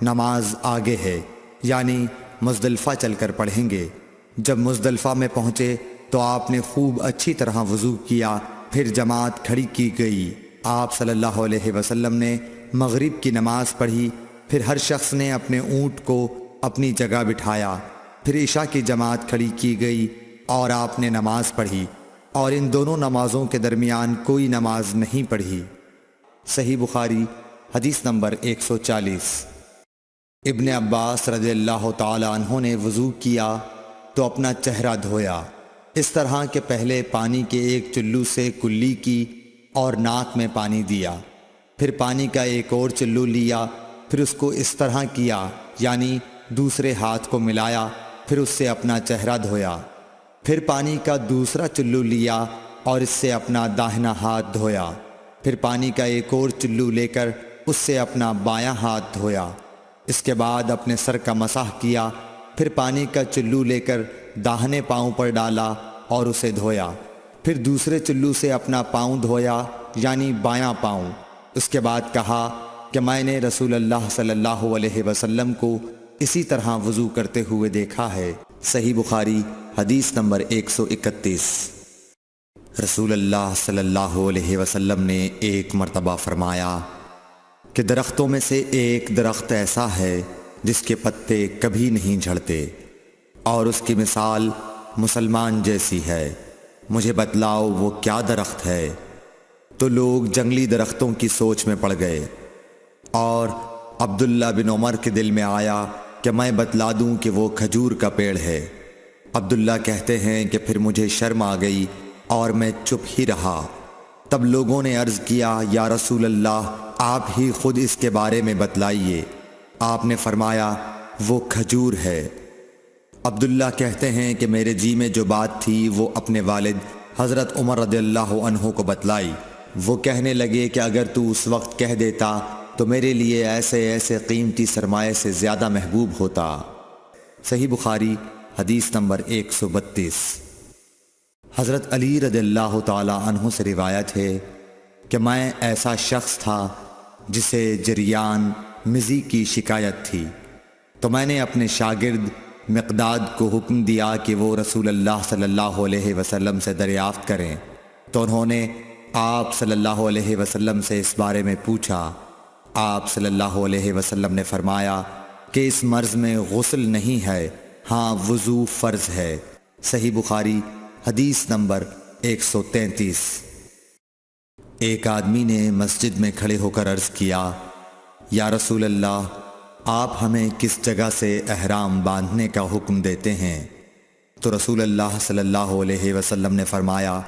نماز آگے ہے، یعنی مزدلفہ چل کر پڑھیں گے۔ جب مزدلفہ میں پہنچے تو آپ نے خوب اچھی طرح وضو کیا، پھر جماعت کھڑی کی گئی۔ آپ صلی اللہ علیہ وسلم نے مغرب کی نماز پڑھی، پھر ہر شخص نے اپنے اونٹ کو اپنی جگہ بٹھایا، پھر عشاء کی جماعت کھڑی کی گئی اور آپ نے نماز پڑھی، اور ان دونوں نمازوں کے درمیان کوئی نماز نہیں پڑھی۔ صحیح بخاری حدیث نمبر 140۔ ابن عباس رضی اللہ تعالی عنہ نے وضو کیا تو اپنا چہرہ دھویا، اس طرح کہ پہلے پانی کے ایک چلو سے کلی کی اور ناک میں پانی دیا، پھر پانی کا ایک اور چلو لیا، پھر اس کو اس طرح کیا، یعنی دوسرے ہاتھ کو ملایا، پھر اس سے اپنا چہرہ دھویا، پھر پانی کا دوسرا چلو لیا اور اس سے اپنا داہنا ہاتھ دھویا، پھر پانی کا ایک اور چلو لے کر اس سے اپنا بایاں ہاتھ دھویا، اس کے بعد اپنے سر کا مسح کیا، پھر پانی کا چلو لے کر داہنے پاؤں پر ڈالا اور اسے دھویا، پھر دوسرے چلو سے اپنا پاؤں دھویا، یعنی بایاں پاؤں۔ اس کے بعد کہا کہ میں نے رسول اللہ صلی اللہ علیہ وسلم کو اسی طرح وضو کرتے ہوئے دیکھا ہے۔ صحیح بخاری حدیث نمبر 131۔ رسول اللہ صلی اللہ علیہ وسلم نے ایک مرتبہ فرمایا کہ درختوں میں سے ایک درخت ایسا ہے جس کے پتے کبھی نہیں جھڑتے، اور اس کی مثال مسلمان جیسی ہے، مجھے بتلاؤ وہ کیا درخت ہے؟ تو لوگ جنگلی درختوں کی سوچ میں پڑ گئے، اور عبداللہ بن عمر کے دل میں آیا کہ میں بتلا دوں کہ وہ کھجور کا پیڑ ہے۔ عبداللہ کہتے ہیں کہ پھر مجھے شرم آ گئی اور میں چپ ہی رہا۔ تب لوگوں نے عرض کیا، یا رسول اللہ، آپ ہی خود اس کے بارے میں بتلائیے۔ آپ نے فرمایا، وہ کھجور ہے۔ عبداللہ کہتے ہیں کہ میرے جی میں جو بات تھی وہ اپنے والد حضرت عمر رضی اللہ عنہ کو بتلائی۔ وہ کہنے لگے کہ اگر تو اس وقت کہہ دیتا تو میرے لیے ایسے ایسے قیمتی سرمایے سے زیادہ محبوب ہوتا۔ صحیح بخاری حدیث نمبر 132۔ حضرت علی رضی اللہ تعالی عنہ سے روایت ہے کہ میں ایسا شخص تھا جسے جریان مزی کی شکایت تھی، تو میں نے اپنے شاگرد مقداد کو حکم دیا کہ وہ رسول اللہ صلی اللہ علیہ وسلم سے دریافت کریں، تو انہوں نے آپ صلی اللہ علیہ وسلم سے اس بارے میں پوچھا۔ آپ صلی اللہ علیہ وسلم نے فرمایا کہ اس مرض میں غسل نہیں ہے، ہاں وضو فرض ہے۔ صحیح بخاری حدیث نمبر 133۔ ایک آدمی نے مسجد میں کھڑے ہو کر عرض کیا، یا رسول اللہ، آپ ہمیں کس جگہ سے احرام باندھنے کا حکم دیتے ہیں؟ تو رسول اللہ صلی اللہ علیہ وسلم نے فرمایا،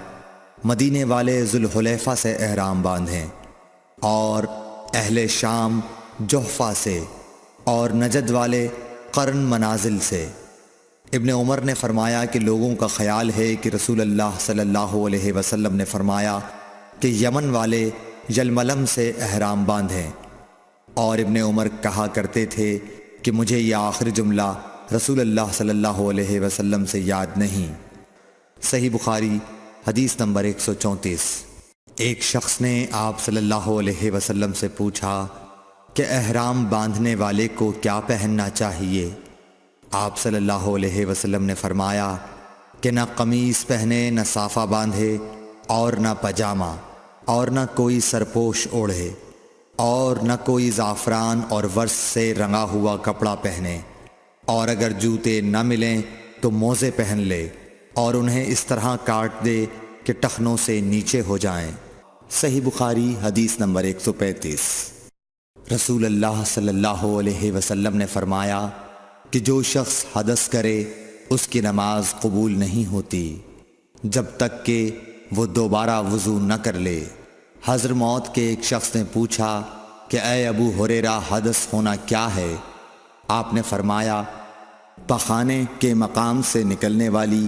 مدینے والے ذوالحلیفہ سے احرام باندھیں، اور اہل شام جحفہ سے، اور نجد والے قرن منازل سے۔ ابن عمر نے فرمایا کہ لوگوں کا خیال ہے کہ رسول اللہ صلی اللہ علیہ وسلم نے فرمایا کہ یمن والے یلملم سے احرام باندھیں، اور ابن عمر کہا کرتے تھے کہ مجھے یہ آخری جملہ رسول اللہ صلی اللہ علیہ وسلم سے یاد نہیں۔ صحیح بخاری حدیث نمبر 134۔ ایک شخص نے آپ صلی اللہ علیہ وسلم سے پوچھا کہ احرام باندھنے والے کو کیا پہننا چاہیے؟ آپ صلی اللہ علیہ وسلم نے فرمایا کہ نہ قمیص پہنے، نہ صافہ باندھے، اور نہ پجامہ، اور نہ کوئی سرپوش اوڑھے، اور نہ کوئی زعفران اور ورس سے رنگا ہوا کپڑا پہنے، اور اگر جوتے نہ ملیں تو موزے پہن لے، اور انہیں اس طرح کاٹ دے کہ ٹخنوں سے نیچے ہو جائیں۔ صحیح بخاری حدیث نمبر 135۔ رسول اللہ صلی اللہ علیہ وسلم نے فرمایا کہ جو شخص حدث کرے اس کی نماز قبول نہیں ہوتی جب تک کہ وہ دوبارہ وضو نہ کر لے۔ حضرموت کے ایک شخص نے پوچھا کہ اے ابو ہریرہ، حدث ہونا کیا ہے؟ آپ نے فرمایا، پخانے کے مقام سے نکلنے والی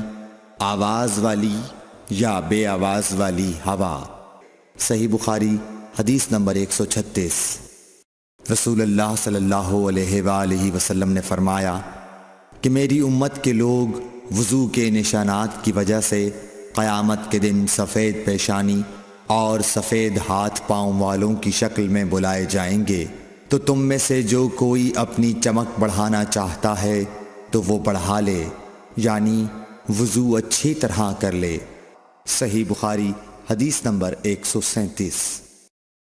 آواز والی یا بے آواز والی ہوا۔ صحیح بخاری حدیث نمبر 136۔ رسول اللہ صلی اللہ علیہ وآلہ وسلم نے فرمایا کہ میری امت کے لوگ وضو کے نشانات کی وجہ سے قیامت کے دن سفید پیشانی اور سفید ہاتھ پاؤں والوں کی شکل میں بلائے جائیں گے، تو تم میں سے جو کوئی اپنی چمک بڑھانا چاہتا ہے تو وہ بڑھا لے، یعنی وضو اچھی طرح کر لے۔ صحیح بخاری حدیث نمبر 137۔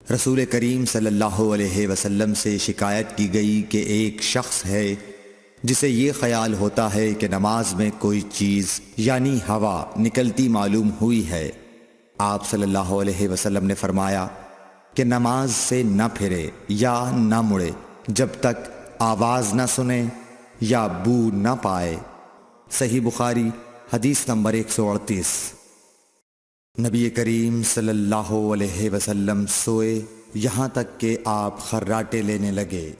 رسول کریم صلی اللہ علیہ وسلم سے شکایت کی گئی کہ ایک شخص ہے جسے یہ خیال ہوتا ہے کہ نماز میں کوئی چیز یعنی ہوا نکلتی معلوم ہوئی ہے۔ آپ صلی اللہ علیہ وسلم نے فرمایا کہ نماز سے نہ پھرے یا نہ مڑے جب تک آواز نہ سنے یا بو نہ پائے۔ صحیح بخاری حدیث نمبر 138۔ نبی کریم صلی اللہ علیہ وسلم سوئے یہاں تک کہ آپ خراٹے لینے لگے،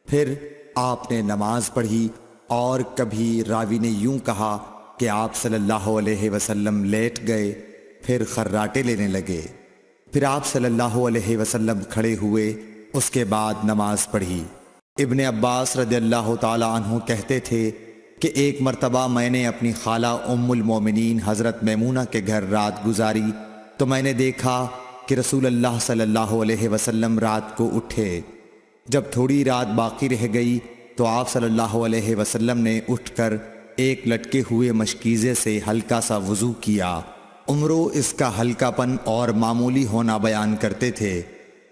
پھر آپ نے نماز پڑھی، اور کبھی راوی نے یوں کہا کہ آپ صلی اللہ علیہ وسلم لیٹ گئے، پھر خراٹے لینے لگے، پھر آپ صلی اللہ علیہ وسلم کھڑے ہوئے، اس کے بعد نماز پڑھی۔ ابن عباس رضی اللہ تعالی عنہ کہتے تھے کہ ایک مرتبہ میں نے اپنی خالہ ام المومنین حضرت میمونہ کے گھر رات گزاری، تو میں نے دیکھا کہ رسول اللہ صلی اللہ علیہ وسلم رات کو اٹھے۔ جب تھوڑی رات باقی رہ گئی تو آپ صلی اللہ علیہ وسلم نے اٹھ کر ایک لٹکے ہوئے مشکیزے سے ہلکا سا وضو کیا۔ عمرو اس کا ہلکا پن اور معمولی ہونا بیان کرتے تھے،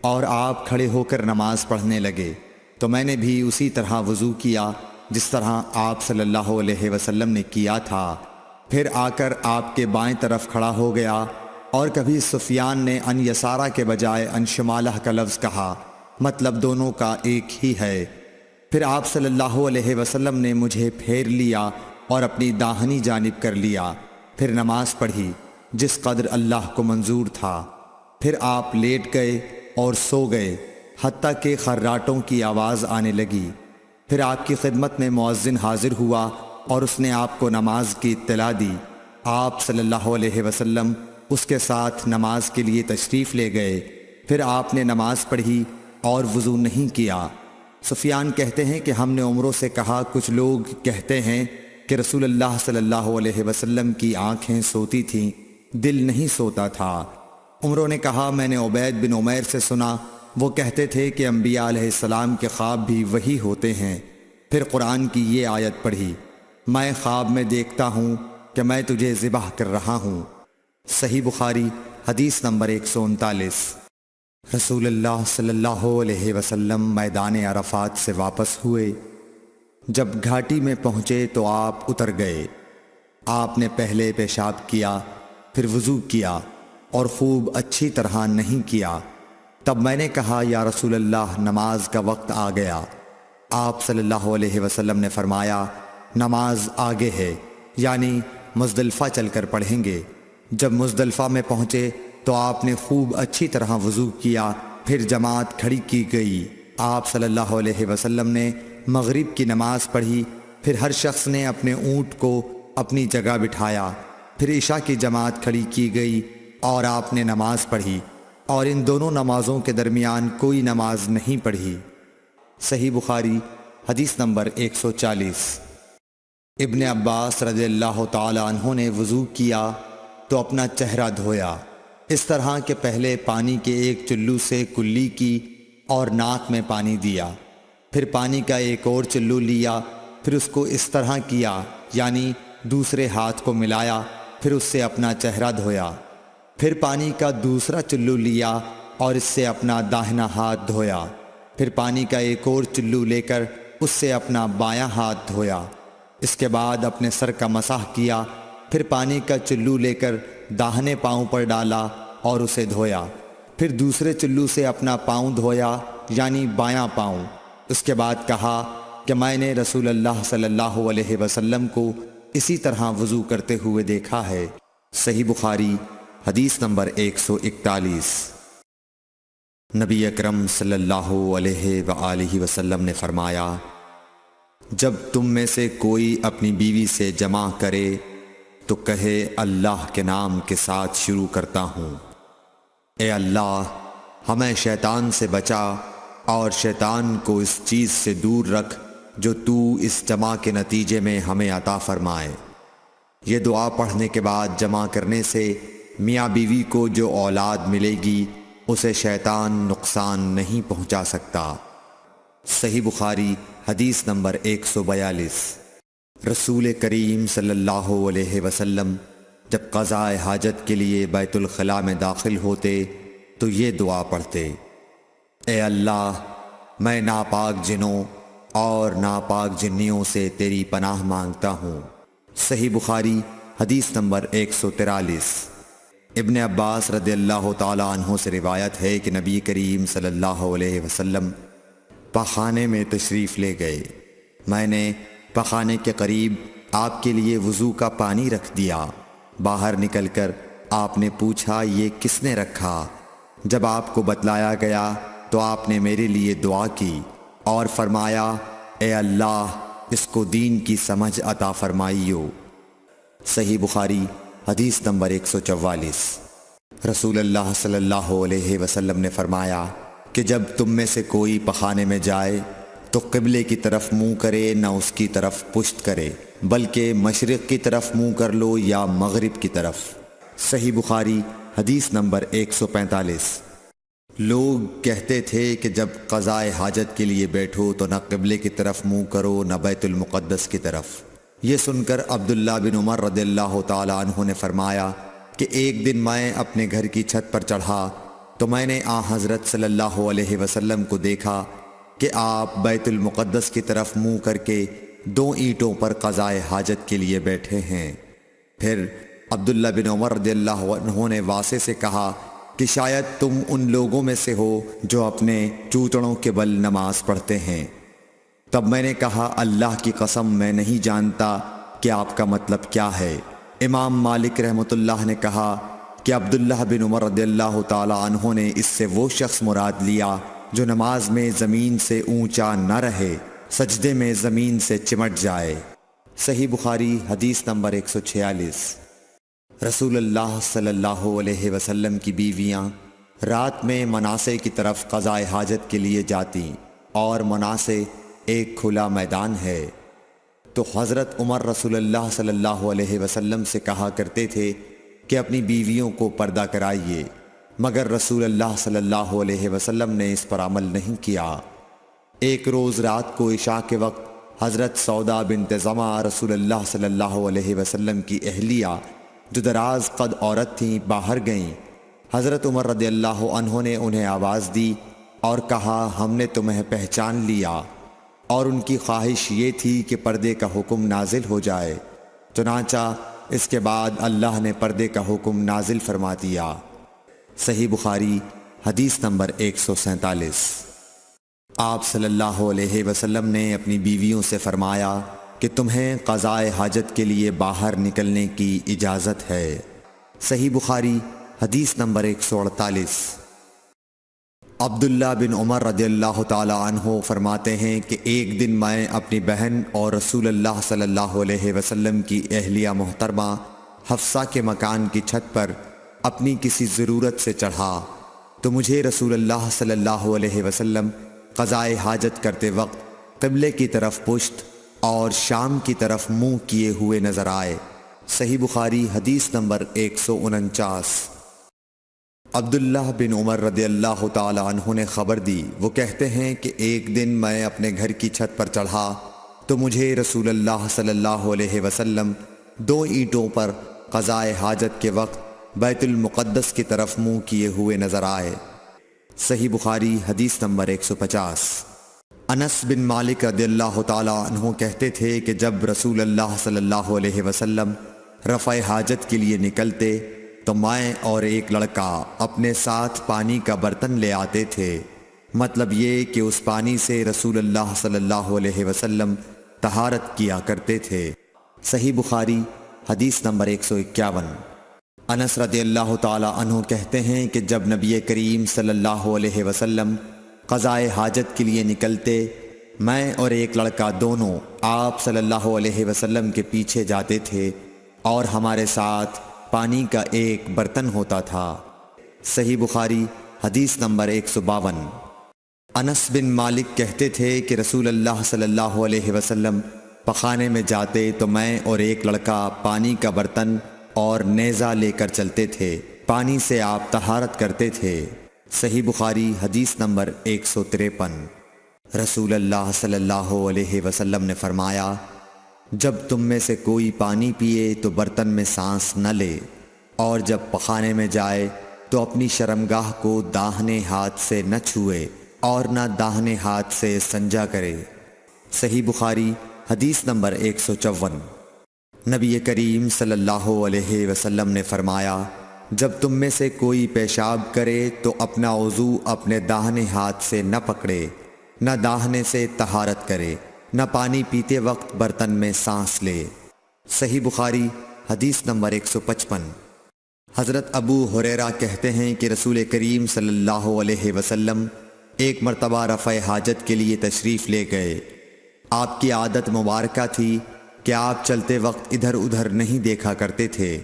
اور آپ کھڑے ہو کر نماز پڑھنے لگے، تو میں نے بھی اسی طرح وضو کیا جس طرح آپ صلی اللہ علیہ وسلم نے کیا تھا، پھر آ کر آپ کے بائیں طرف کھڑا ہو گیا، اور کبھی سفیان نے ان یسارہ کے بجائے ان شمالہ کا لفظ کہا، مطلب دونوں کا ایک ہی ہے۔ پھر آپ صلی اللہ علیہ وسلم نے مجھے پھیر لیا اور اپنی داہنی جانب کر لیا، پھر نماز پڑھی جس قدر اللہ کو منظور تھا، پھر آپ لیٹ گئے اور سو گئے حتیٰ کہ خراٹوں کی آواز آنے لگی۔ پھر آپ کی خدمت میں مؤذن حاضر ہوا اور اس نے آپ کو نماز کی اطلاع دی۔ آپ صلی اللہ علیہ وسلم اس کے ساتھ نماز کے لیے تشریف لے گئے۔ پھر آپ نے نماز پڑھی اور وضو نہیں کیا۔ سفیان کہتے ہیں کہ ہم نے عمروں سے کہا، کچھ لوگ کہتے ہیں کہ رسول اللہ صلی اللہ علیہ وسلم کی آنکھیں سوتی تھیں، دل نہیں سوتا تھا۔ عمروں نے کہا، میں نے عبید بن عمیر سے سنا، وہ کہتے تھے کہ انبیاء علیہ السلام کے خواب بھی وہی ہوتے ہیں۔ پھر قرآن کی یہ آیت پڑھی، میں خواب میں دیکھتا ہوں کہ میں تجھے ذبح کر رہا ہوں۔ صحیح بخاری حدیث نمبر 139۔ رسول اللہ صلی اللہ علیہ وسلم میدان عرفات سے واپس ہوئے۔ جب گھاٹی میں پہنچے تو آپ اتر گئے۔ آپ نے پہلے پیشاب کیا، پھر وضو کیا اور خوب اچھی طرح نہیں کیا۔ تب میں نے کہا، یا رسول اللہ، نماز کا وقت آ گیا۔ آپ صلی اللہ علیہ وسلم نے فرمایا، نماز آگے ہے، یعنی مزدلفہ چل کر پڑھیں گے۔ جب مزدلفہ میں پہنچے تو آپ نے خوب اچھی طرح وضو کیا، پھر جماعت کھڑی کی گئی۔ آپ صلی اللہ علیہ وسلم نے مغرب کی نماز پڑھی، پھر ہر شخص نے اپنے اونٹ کو اپنی جگہ بٹھایا۔ پھر عشاء کی جماعت کھڑی کی گئی اور آپ نے نماز پڑھی، اور ان دونوں نمازوں کے درمیان کوئی نماز نہیں پڑھی۔ صحیح بخاری حدیث نمبر 140۔ ابن عباس رضی اللہ تعالی عنہ نے وضو کیا تو اپنا چہرہ دھویا، اس طرح کہ پہلے پانی کے ایک چلو سے کلی کی اور ناک میں پانی دیا، پھر پانی کا ایک اور چلو لیا، پھر اس کو اس طرح کیا، یعنی دوسرے ہاتھ کو ملایا، پھر اس سے اپنا چہرہ دھویا، پھر پانی کا دوسرا چلو لیا اور اس سے اپنا داہنا ہاتھ دھویا، پھر پانی کا ایک اور چلو لے کر اس سے اپنا بایاں ہاتھ دھویا، اس کے بعد اپنے سر کا مسح کیا، پھر پانی کا چلو لے کر داہنے پاؤں پر ڈالا اور اسے دھویا، پھر دوسرے چلو سے اپنا پاؤں دھویا، یعنی بایاں پاؤں۔ اس کے بعد کہا کہ میں نے رسول اللہ صلی اللہ علیہ وسلم کو اسی طرح وضو کرتے ہوئے دیکھا ہے۔ صحیح بخاری حدیث نمبر 141۔ نبی اکرم صلی اللہ علیہ وآلہ وسلم نے فرمایا، جب تم میں سے کوئی اپنی بیوی سے جمع کرے تو کہے، اللہ کے نام کے ساتھ شروع کرتا ہوں۔ اے اللہ، ہمیں شیطان سے بچا اور شیطان کو اس چیز سے دور رکھ جو تو اس جمع کے نتیجے میں ہمیں عطا فرمائے۔ یہ دعا پڑھنے کے بعد جمع کرنے سے میاں بیوی کو جو اولاد ملے گی اسے شیطان نقصان نہیں پہنچا سکتا۔ صحیح بخاری حدیث نمبر 142۔ رسول کریم صلی اللہ علیہ وسلم جب قضاء حاجت کے لیے بیت الخلاء میں داخل ہوتے تو یہ دعا پڑھتے، اے اللہ، میں ناپاک جنوں اور ناپاک جنیوں سے تیری پناہ مانگتا ہوں۔ صحیح بخاری حدیث نمبر 143۔ ابن عباس رضی اللہ تعالی عنہ سے روایت ہے کہ نبی کریم صلی اللہ علیہ وسلم پخانے میں تشریف لے گئے۔ میں نے پخانے کے قریب آپ کے لیے وضو کا پانی رکھ دیا۔ باہر نکل کر آپ نے پوچھا، یہ کس نے رکھا؟ جب آپ کو بتلایا گیا تو آپ نے میرے لیے دعا کی اور فرمایا، اے اللہ، اس کو دین کی سمجھ عطا فرمائیو۔ صحیح بخاری حدیث نمبر 144۔ رسول اللہ صلی اللہ علیہ وسلم نے فرمایا کہ جب تم میں سے کوئی پخانے میں جائے تو قبلے کی طرف منہ کرے، نہ اس کی طرف پشت کرے، بلکہ مشرق کی طرف منہ کر لو یا مغرب کی طرف۔ صحیح بخاری حدیث نمبر 145۔ لوگ کہتے تھے کہ جب قضاء حاجت کے لیے بیٹھو تو نہ قبلے کی طرف منہ کرو نہ بیت المقدس کی طرف۔ یہ سن کر عبداللہ بن عمر رضی اللہ تعالی عنہ نے فرمایا کہ ایک دن میں اپنے گھر کی چھت پر چڑھا تو میں نے حضرت صلی اللہ علیہ وسلم کو دیکھا کہ آپ بیت المقدس کی طرف منہ کر کے 2 اینٹوں پر قضاء حاجت کے لیے بیٹھے ہیں۔ پھر عبداللہ بن عمر رضی اللہ عنہ نے واسع سے کہا کہ شاید تم ان لوگوں میں سے ہو جو اپنے چوتڑوں کے بل نماز پڑھتے ہیں۔ تب میں نے کہا، اللہ کی قسم میں نہیں جانتا کہ آپ کا مطلب کیا ہے۔ امام مالک رحمۃ اللہ نے کہا کہ عبداللہ بن عمر رضی اللہ تعالی عنہ نے اس سے وہ شخص مراد لیا جو نماز میں زمین سے اونچا نہ رہے، سجدے میں زمین سے چمٹ جائے۔ صحیح بخاری حدیث نمبر 146۔ رسول اللہ صلی اللہ علیہ وسلم کی بیویاں رات میں مناصے کی طرف قضائے حاجت کے لیے جاتیں اور مناصے ایک کھلا میدان ہے، تو حضرت عمر رسول اللہ صلی اللہ علیہ وسلم سے کہا کرتے تھے کہ اپنی بیویوں کو پردہ کرائیے، مگر رسول اللہ صلی اللہ علیہ وسلم نے اس پر عمل نہیں کیا۔ ایک روز رات کو عشاء کے وقت حضرت سودا بنت زمعہ رسول اللہ صلی اللہ علیہ وسلم کی اہلیہ جو دراز قد عورت تھیں باہر گئیں۔ حضرت عمر رضی اللہ عنہ نے انہیں آواز دی اور کہا ہم نے تمہیں پہچان لیا، اور ان کی خواہش یہ تھی کہ پردے کا حکم نازل ہو جائے، چنانچہ اس کے بعد اللہ نے پردے کا حکم نازل فرما دیا۔ صحیح بخاری حدیث نمبر 147۔ آپ صلی اللہ علیہ وسلم نے اپنی بیویوں سے فرمایا کہ تمہیں قضائے حاجت کے لیے باہر نکلنے کی اجازت ہے۔ صحیح بخاری حدیث نمبر 148۔ عبداللہ بن عمر رضی اللہ تعالی عنہ فرماتے ہیں کہ ایک دن میں اپنی بہن اور رسول اللہ صلی اللہ علیہ وسلم کی اہلیہ محترمہ حفصہ کے مکان کی چھت پر اپنی کسی ضرورت سے چڑھا تو مجھے رسول اللہ صلی اللہ علیہ وسلم قضائے حاجت کرتے وقت قبلے کی طرف پشت اور شام کی طرف منہ کیے ہوئے نظر آئے۔ صحیح بخاری حدیث نمبر 149۔ عبداللہ بن عمر رضی اللہ تعالی عنہ نے خبر دی، وہ کہتے ہیں کہ ایک دن میں اپنے گھر کی چھت پر چڑھا تو مجھے رسول اللہ صلی اللہ علیہ وسلم 2 اینٹوں پر قضائے حاجت کے وقت بیت المقدس کی طرف منہ کیے ہوئے نظر آئے۔ صحیح بخاری حدیث نمبر 150۔ انس بن مالک رضی اللہ تعالی عنہ کہتے تھے کہ جب رسول اللہ صلی اللہ علیہ وسلم رفع حاجت کے لیے نکلتے تو میں اور ایک لڑکا اپنے ساتھ پانی کا برتن لے آتے تھے، مطلب یہ کہ اس پانی سے رسول اللہ صلی اللہ علیہ وسلم طہارت کیا کرتے تھے۔ صحیح بخاری حدیث نمبر 151۔ انس رضی اللہ تعالی عنہ کہتے ہیں کہ جب نبی کریم صلی اللہ علیہ وسلم قضائے حاجت کے لیے نکلتے، میں اور ایک لڑکا دونوں آپ صلی اللہ علیہ وسلم کے پیچھے جاتے تھے اور ہمارے ساتھ پانی کا ایک برتن ہوتا تھا۔ صحیح بخاری حدیث نمبر 152۔ انس بن مالک کہتے تھے کہ رسول اللہ صلی اللہ علیہ وسلم پخانے میں جاتے تو میں اور ایک لڑکا پانی کا برتن اور نیزہ لے کر چلتے تھے، پانی سے آپ طہارت کرتے تھے۔ صحیح بخاری حدیث نمبر 153۔ رسول اللہ صلی اللہ علیہ وسلم نے فرمایا جب تم میں سے کوئی پانی پیے تو برتن میں سانس نہ لے، اور جب پخانے میں جائے تو اپنی شرمگاہ کو داہنے ہاتھ سے نہ چھوئے اور نہ داہنے ہاتھ سے استنجا کرے۔ صحیح بخاری حدیث نمبر 154۔ نبی کریم صلی اللہ علیہ وسلم نے فرمایا جب تم میں سے کوئی پیشاب کرے تو اپنا وضو اپنے داہنے ہاتھ سے نہ پکڑے، نہ داہنے سے طہارت کرے، نہ پانی پیتے وقت برتن میں سانس لے۔ صحیح بخاری حدیث نمبر 155۔ حضرت ابو ہریرہ کہتے ہیں کہ رسول کریم صلی اللہ علیہ وسلم ایک مرتبہ رفع حاجت کے لیے تشریف لے گئے۔ آپ کی عادت مبارکہ تھی کہ آپ چلتے وقت ادھر ادھر نہیں دیکھا کرتے تھے،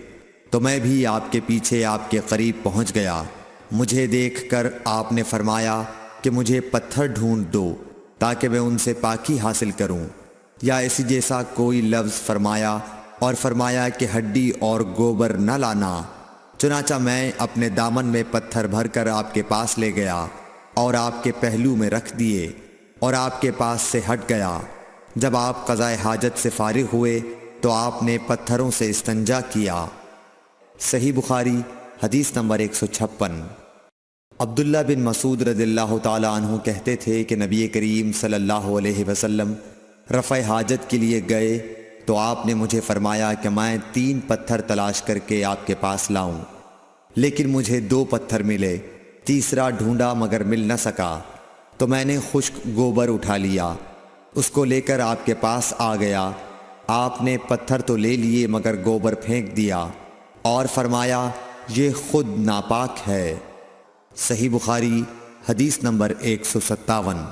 تو میں بھی آپ کے پیچھے آپ کے قریب پہنچ گیا۔ مجھے دیکھ کر آپ نے فرمایا کہ مجھے پتھر ڈھونڈ دو تاکہ میں ان سے پاکی حاصل کروں، یا اسی جیسا کوئی لفظ فرمایا، اور فرمایا کہ ہڈی اور گوبر نہ لانا۔ چنانچہ میں اپنے دامن میں پتھر بھر کر آپ کے پاس لے گیا اور آپ کے پہلو میں رکھ دیے اور آپ کے پاس سے ہٹ گیا۔ جب آپ قضائے حاجت سے فارغ ہوئے تو آپ نے پتھروں سے استنجا کیا۔ صحیح بخاری حدیث نمبر 156۔ عبداللہ بن مسعود رضی اللہ تعالی عنہ کہتے تھے کہ نبی کریم صلی اللہ علیہ وسلم رفع حاجت کے لیے گئے تو آپ نے مجھے فرمایا کہ میں 3 پتھر تلاش کر کے آپ کے پاس لاؤں، لیکن مجھے 2 پتھر ملے، تیسرا ڈھونڈا مگر مل نہ سکا، تو میں نے خشک گوبر اٹھا لیا، اس کو لے کر آپ کے پاس آ گیا۔ آپ نے پتھر تو لے لیے مگر گوبر پھینک دیا اور فرمایا یہ خود ناپاک ہے۔ صحیح بخاری حدیث نمبر 157۔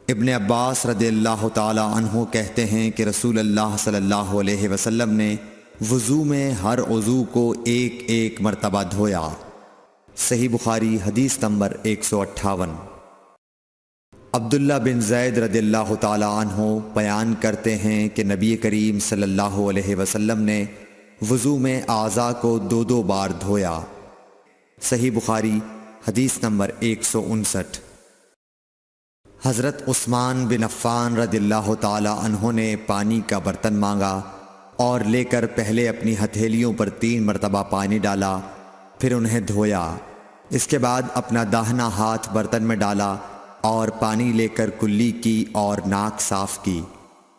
ابن عباس رضی اللہ تعالی عنہ کہتے ہیں کہ رسول اللہ صلی اللہ علیہ وسلم نے وضو میں ہر عضو کو ایک ایک مرتبہ دھویا۔ صحیح بخاری حدیث نمبر 158۔ عبداللہ بن زید رضی اللہ تعالی عنہ بیان کرتے ہیں کہ نبی کریم صلی اللہ علیہ وسلم نے وضو میں اعضاء کو 2 بار دھویا۔ صحیح بخاری حدیث نمبر 159۔ حضرت عثمان بن عفان رضی اللہ تعالی عنہ نے پانی کا برتن مانگا اور لے کر پہلے اپنی ہتھیلیوں پر 3 مرتبہ پانی ڈالا، پھر انہیں دھویا۔ اس کے بعد اپنا داہنا ہاتھ برتن میں ڈالا اور پانی لے کر کلی کی اور ناک صاف کی،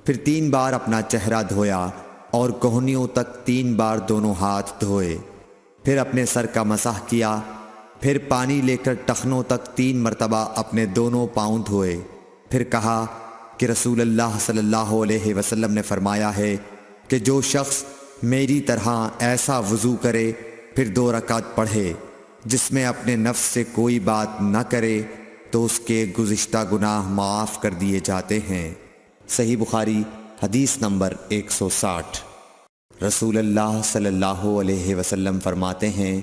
پھر 3 بار اپنا چہرہ دھویا اور کوہنیوں تک 3 بار دونوں ہاتھ دھوئے، پھر اپنے سر کا مسح کیا، پھر پانی لے کر ٹخنوں تک 3 مرتبہ اپنے دونوں پاؤں دھوئے، پھر کہا کہ رسول اللہ صلی اللہ علیہ وسلم نے فرمایا ہے کہ جو شخص میری طرح ایسا وضو کرے پھر 2 رکعت پڑھے جس میں اپنے نفس سے کوئی بات نہ کرے تو اس کے گزشتہ گناہ معاف کر دیے جاتے ہیں۔ صحیح بخاری حدیث نمبر 160۔ رسول اللہ صلی اللہ علیہ وسلم فرماتے ہیں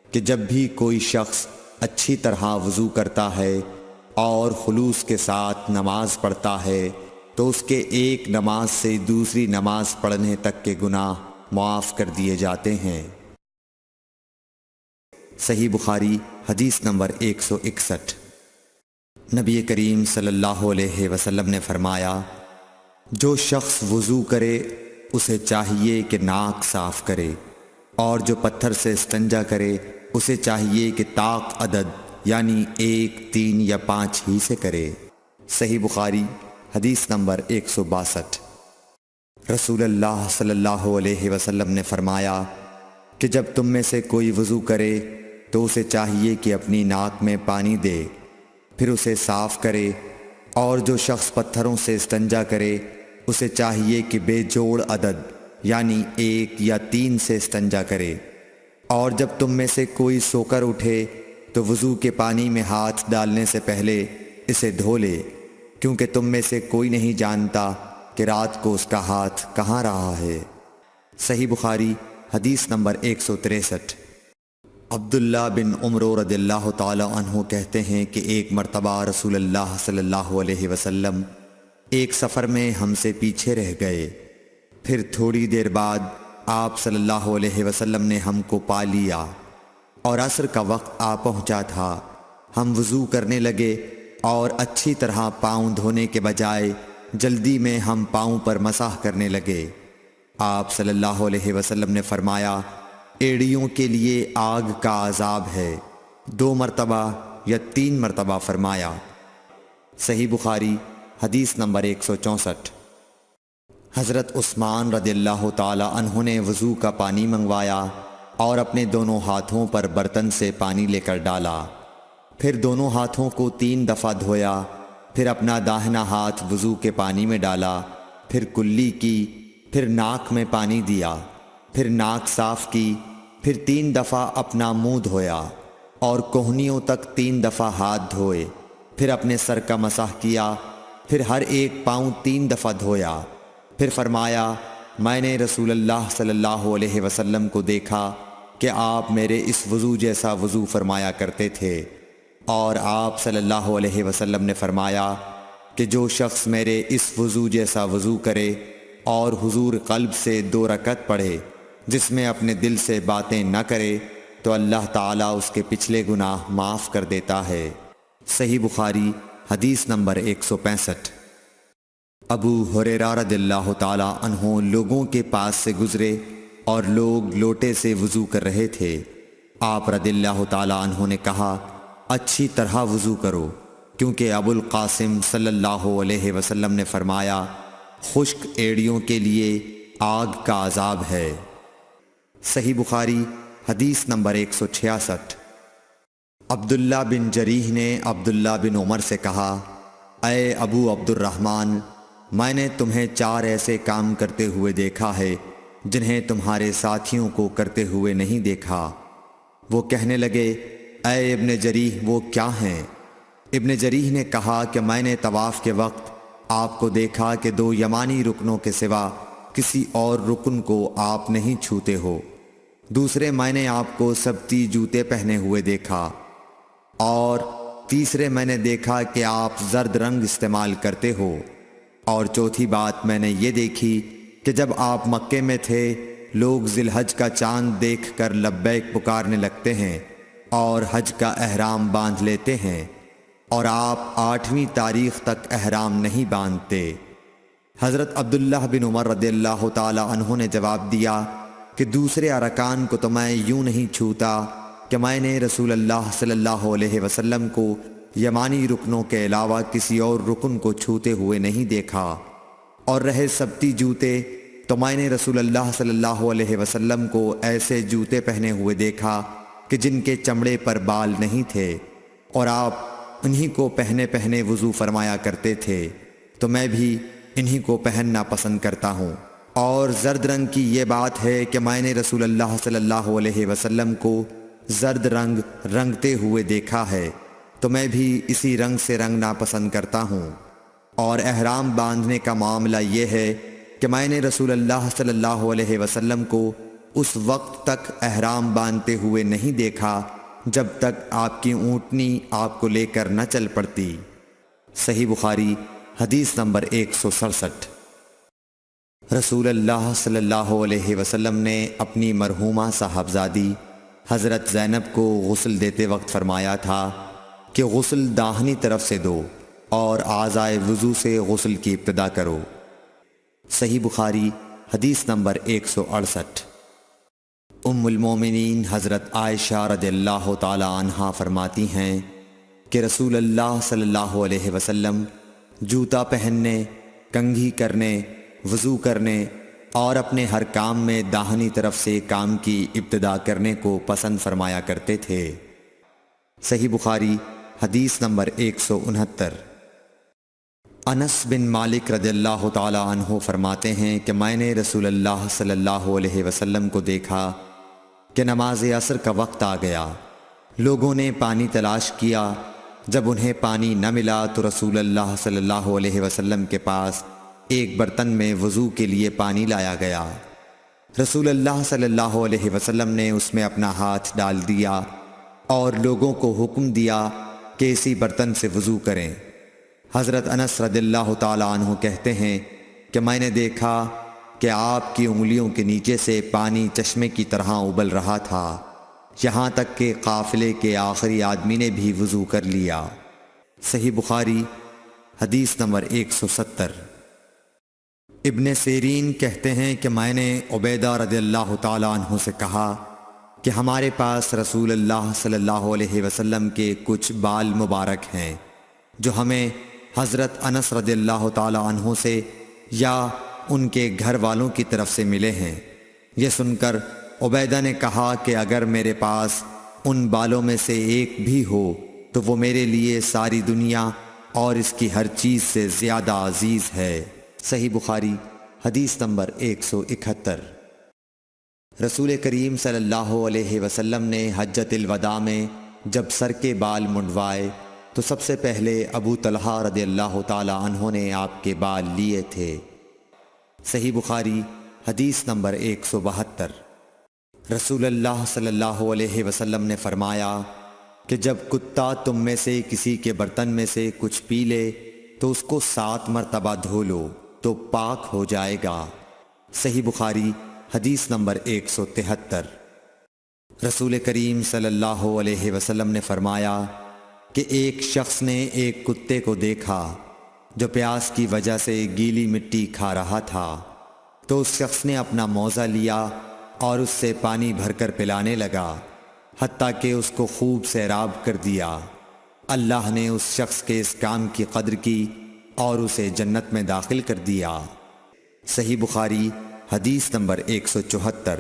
کہ جب بھی کوئی شخص اچھی طرح وضو کرتا ہے اور خلوص کے ساتھ نماز پڑھتا ہے تو اس کے ایک نماز سے دوسری نماز پڑھنے تک کے گناہ معاف کر دیے جاتے ہیں۔ صحیح بخاری حدیث نمبر 161۔ نبی کریم صلی اللہ علیہ وسلم نے فرمایا جو شخص وضو کرے اسے چاہیے کہ ناک صاف کرے، اور جو پتھر سے استنجا کرے اسے چاہیے کہ طاق عدد یعنی 1، 3 یا 5 ہی سے کرے۔ صحیح بخاری حدیث نمبر 162۔ رسول اللہ صلی اللہ علیہ وسلم نے فرمایا کہ جب تم میں سے کوئی وضو کرے تو اسے چاہیے کہ اپنی ناک میں پانی دے، پھر اسے صاف کرے، اور جو شخص پتھروں سے استنجا کرے اسے چاہیے کہ بے جوڑ عدد یعنی 1 یا 3 سے استنجا کرے، اور جب تم میں سے کوئی سو کر اٹھے تو وضو کے پانی میں ہاتھ ڈالنے سے پہلے اسے دھو لے، کیونکہ تم میں سے کوئی نہیں جانتا کہ رات کو اس کا ہاتھ کہاں رہا ہے۔ صحیح بخاری حدیث نمبر 163۔ عبداللہ بن عمر رضی اللہ تعالی عنہ کہتے ہیں کہ ایک مرتبہ رسول اللہ صلی اللہ علیہ وسلم ایک سفر میں ہم سے پیچھے رہ گئے، پھر تھوڑی دیر بعد آپ صلی اللہ علیہ وسلم نے ہم کو پا لیا اور عصر کا وقت آ پہنچا تھا۔ ہم وضو کرنے لگے اور اچھی طرح پاؤں دھونے کے بجائے جلدی میں ہم پاؤں پر مسح کرنے لگے۔ آپ صلی اللہ علیہ وسلم نے فرمایا ایڑیوں کے لیے آگ کا عذاب ہے، 2 مرتبہ یا 3 مرتبہ فرمایا۔ صحیح بخاری حدیث نمبر 164۔ حضرت عثمان رضی اللہ تعالی عنہ نے وضو کا پانی منگوایا اور اپنے دونوں ہاتھوں پر برتن سے پانی لے کر ڈالا، پھر دونوں ہاتھوں کو 3 دفعہ دھویا، پھر اپنا داہنا ہاتھ وضو کے پانی میں ڈالا، پھر کلی کی، پھر ناک میں پانی دیا، پھر ناک صاف کی، پھر 3 دفعہ اپنا منہ دھویا اور کوہنیوں تک 3 دفعہ ہاتھ دھوئے، پھر اپنے سر کا مسح کیا، پھر ہر ایک پاؤں 3 دفعہ دھویا، پھر فرمایا میں نے رسول اللہ صلی اللہ علیہ وسلم کو دیکھا کہ آپ میرے اس وضو جیسا وضو فرمایا کرتے تھے، اور آپ صلی اللہ علیہ وسلم نے فرمایا کہ جو شخص میرے اس وضو جیسا وضو کرے اور حضور قلب سے 2 رکعت پڑھے جس میں اپنے دل سے باتیں نہ کرے تو اللہ تعالیٰ اس کے پچھلے گناہ معاف کر دیتا ہے۔ صحیح بخاری حدیث نمبر 165۔ ابو ہریرہ رضی اللہ تعالیٰ عنہ لوگوں کے پاس سے گزرے اور لوگ لوٹے سے وضو کر رہے تھے۔ آپ رضی اللہ تعالیٰ عنہ نے کہا اچھی طرح وضو کرو، کیونکہ ابو القاسم صلی اللہ علیہ وسلم نے فرمایا خشک ایڑیوں کے لیے آگ کا عذاب ہے۔ صحیح بخاری حدیث نمبر 166۔ عبداللہ بن جریح نے عبداللہ بن عمر سے کہا اے ابو عبد الرحمن، میں نے تمہیں 4 ایسے کام کرتے ہوئے دیکھا ہے جنہیں تمہارے ساتھیوں کو کرتے ہوئے نہیں دیکھا۔ وہ کہنے لگے اے ابن جریح وہ کیا ہیں؟ ابن جریح نے کہا کہ میں نے طواف کے وقت آپ کو دیکھا کہ 2 یمانی رکنوں کے سوا کسی اور رکن کو آپ نہیں چھوتے ہو۔ دوسرے میں نے آپ کو سبتی جوتے پہنے ہوئے دیکھا، اور تیسرے میں نے دیکھا کہ آپ زرد رنگ استعمال کرتے ہو، اور چوتھی بات میں نے یہ دیکھی کہ جب آپ مکے میں تھے لوگ ذی الحج کا چاند دیکھ کر لبیک پکارنے لگتے ہیں اور حج کا احرام باندھ لیتے ہیں، اور آپ 8ویں تاریخ تک احرام نہیں باندھتے۔ حضرت عبداللہ بن عمر رضی اللہ تعالی عنہ نے جواب دیا کہ دوسرے ارکان کو تو میں یوں نہیں چھوتا کہ میں نے رسول اللہ صلی اللہ علیہ وسلم کو یمانی رکنوں کے علاوہ کسی اور رکن کو چھوتے ہوئے نہیں دیکھا، اور رہے سبتی جوتے تو میں نے رسول اللہ صلی اللہ علیہ وسلم کو ایسے جوتے پہنے ہوئے دیکھا کہ جن کے چمڑے پر بال نہیں تھے، اور آپ انہی کو پہنے پہنے وضو فرمایا کرتے تھے، تو میں بھی انہی کو پہننا پسند کرتا ہوں۔ اور زرد رنگ کی یہ بات ہے کہ میں نے رسول اللہ صلی اللہ علیہ وسلم کو زرد رنگ رنگتے ہوئے دیکھا ہے، تو میں بھی اسی رنگ سے رنگنا پسند کرتا ہوں۔ اور احرام باندھنے کا معاملہ یہ ہے کہ میں نے رسول اللہ صلی اللہ علیہ وسلم کو اس وقت تک احرام باندھتے ہوئے نہیں دیکھا جب تک آپ کی اونٹنی آپ کو لے کر نہ چل پڑتی۔ صحیح بخاری حدیث نمبر 167۔ رسول اللہ صلی اللہ علیہ وسلم نے اپنی مرحومہ صاحبزادی حضرت زینب کو غسل دیتے وقت فرمایا تھا کہ غسل داہنی طرف سے دو اور اعضائے وضو سے غسل کی ابتدا کرو۔ صحیح بخاری حدیث نمبر 168۔ ام المومنین حضرت عائشہ رضی اللہ تعالی عنہا فرماتی ہیں کہ رسول اللہ صلی اللہ علیہ وسلم جوتا پہننے، کنگھی کرنے، وضو کرنے اور اپنے ہر کام میں داہنی طرف سے کام کی ابتدا کرنے کو پسند فرمایا کرتے تھے۔ صحیح بخاری حدیث نمبر 169۔ انس بن مالک رضی اللہ تعالی عنہ فرماتے ہیں کہ میں نے رسول اللہ صلی اللہ علیہ وسلم کو دیکھا کہ نماز عصر کا وقت آ گیا، لوگوں نے پانی تلاش کیا، جب انہیں پانی نہ ملا تو رسول اللہ صلی اللہ علیہ وسلم کے پاس ایک برتن میں وضو کے لیے پانی لایا گیا۔ رسول اللہ صلی اللہ علیہ وسلم نے اس میں اپنا ہاتھ ڈال دیا اور لوگوں کو حکم دیا کہ اسی برتن سے وضو کریں۔ حضرت انس رضی اللہ تعالی عنہ کہتے ہیں کہ میں نے دیکھا کہ آپ کی انگلیوں کے نیچے سے پانی چشمے کی طرح ابل رہا تھا، یہاں تک کہ قافلے کے آخری آدمی نے بھی وضو کر لیا۔ صحیح بخاری حدیث نمبر 170۔ ابن سیرین کہتے ہیں کہ میں نے عبیدہ رضی اللہ تعالی عنہ سے کہا کہ ہمارے پاس رسول اللہ صلی اللہ علیہ وسلم کے کچھ بال مبارک ہیں جو ہمیں حضرت انس رضی اللہ تعالی عنہ سے یا ان کے گھر والوں کی طرف سے ملے ہیں۔ یہ سن کر عبیدہ نے کہا کہ اگر میرے پاس ان بالوں میں سے ایک بھی ہو تو وہ میرے لیے ساری دنیا اور اس کی ہر چیز سے زیادہ عزیز ہے۔ صحیح بخاری حدیث نمبر 171۔ رسول کریم صلی اللہ علیہ وسلم نے حجۃ الوداع میں جب سر کے بال منڈوائے تو سب سے پہلے ابو طلحہ رضی اللہ تعالی عنہ نے آپ کے بال لیے تھے۔ صحیح بخاری حدیث نمبر 172۔ رسول اللہ صلی اللہ علیہ وسلم نے فرمایا کہ جب کتا تم میں سے کسی کے برتن میں سے کچھ پی لے تو اس کو 7 مرتبہ دھو لو تو پاک ہو جائے گا۔ صحیح بخاری حدیث نمبر 173۔ رسول کریم صلی اللہ علیہ وسلم نے فرمایا کہ ایک شخص نے ایک کتے کو دیکھا جو پیاس کی وجہ سے گیلی مٹی کھا رہا تھا، تو اس شخص نے اپنا موزہ لیا اور اس سے پانی بھر کر پلانے لگا حتیٰ کہ اس کو خوب سیراب کر دیا۔ اللہ نے اس شخص کے اس کام کی قدر کی اور اسے جنت میں داخل کر دیا۔ صحیح بخاری حدیث نمبر 174۔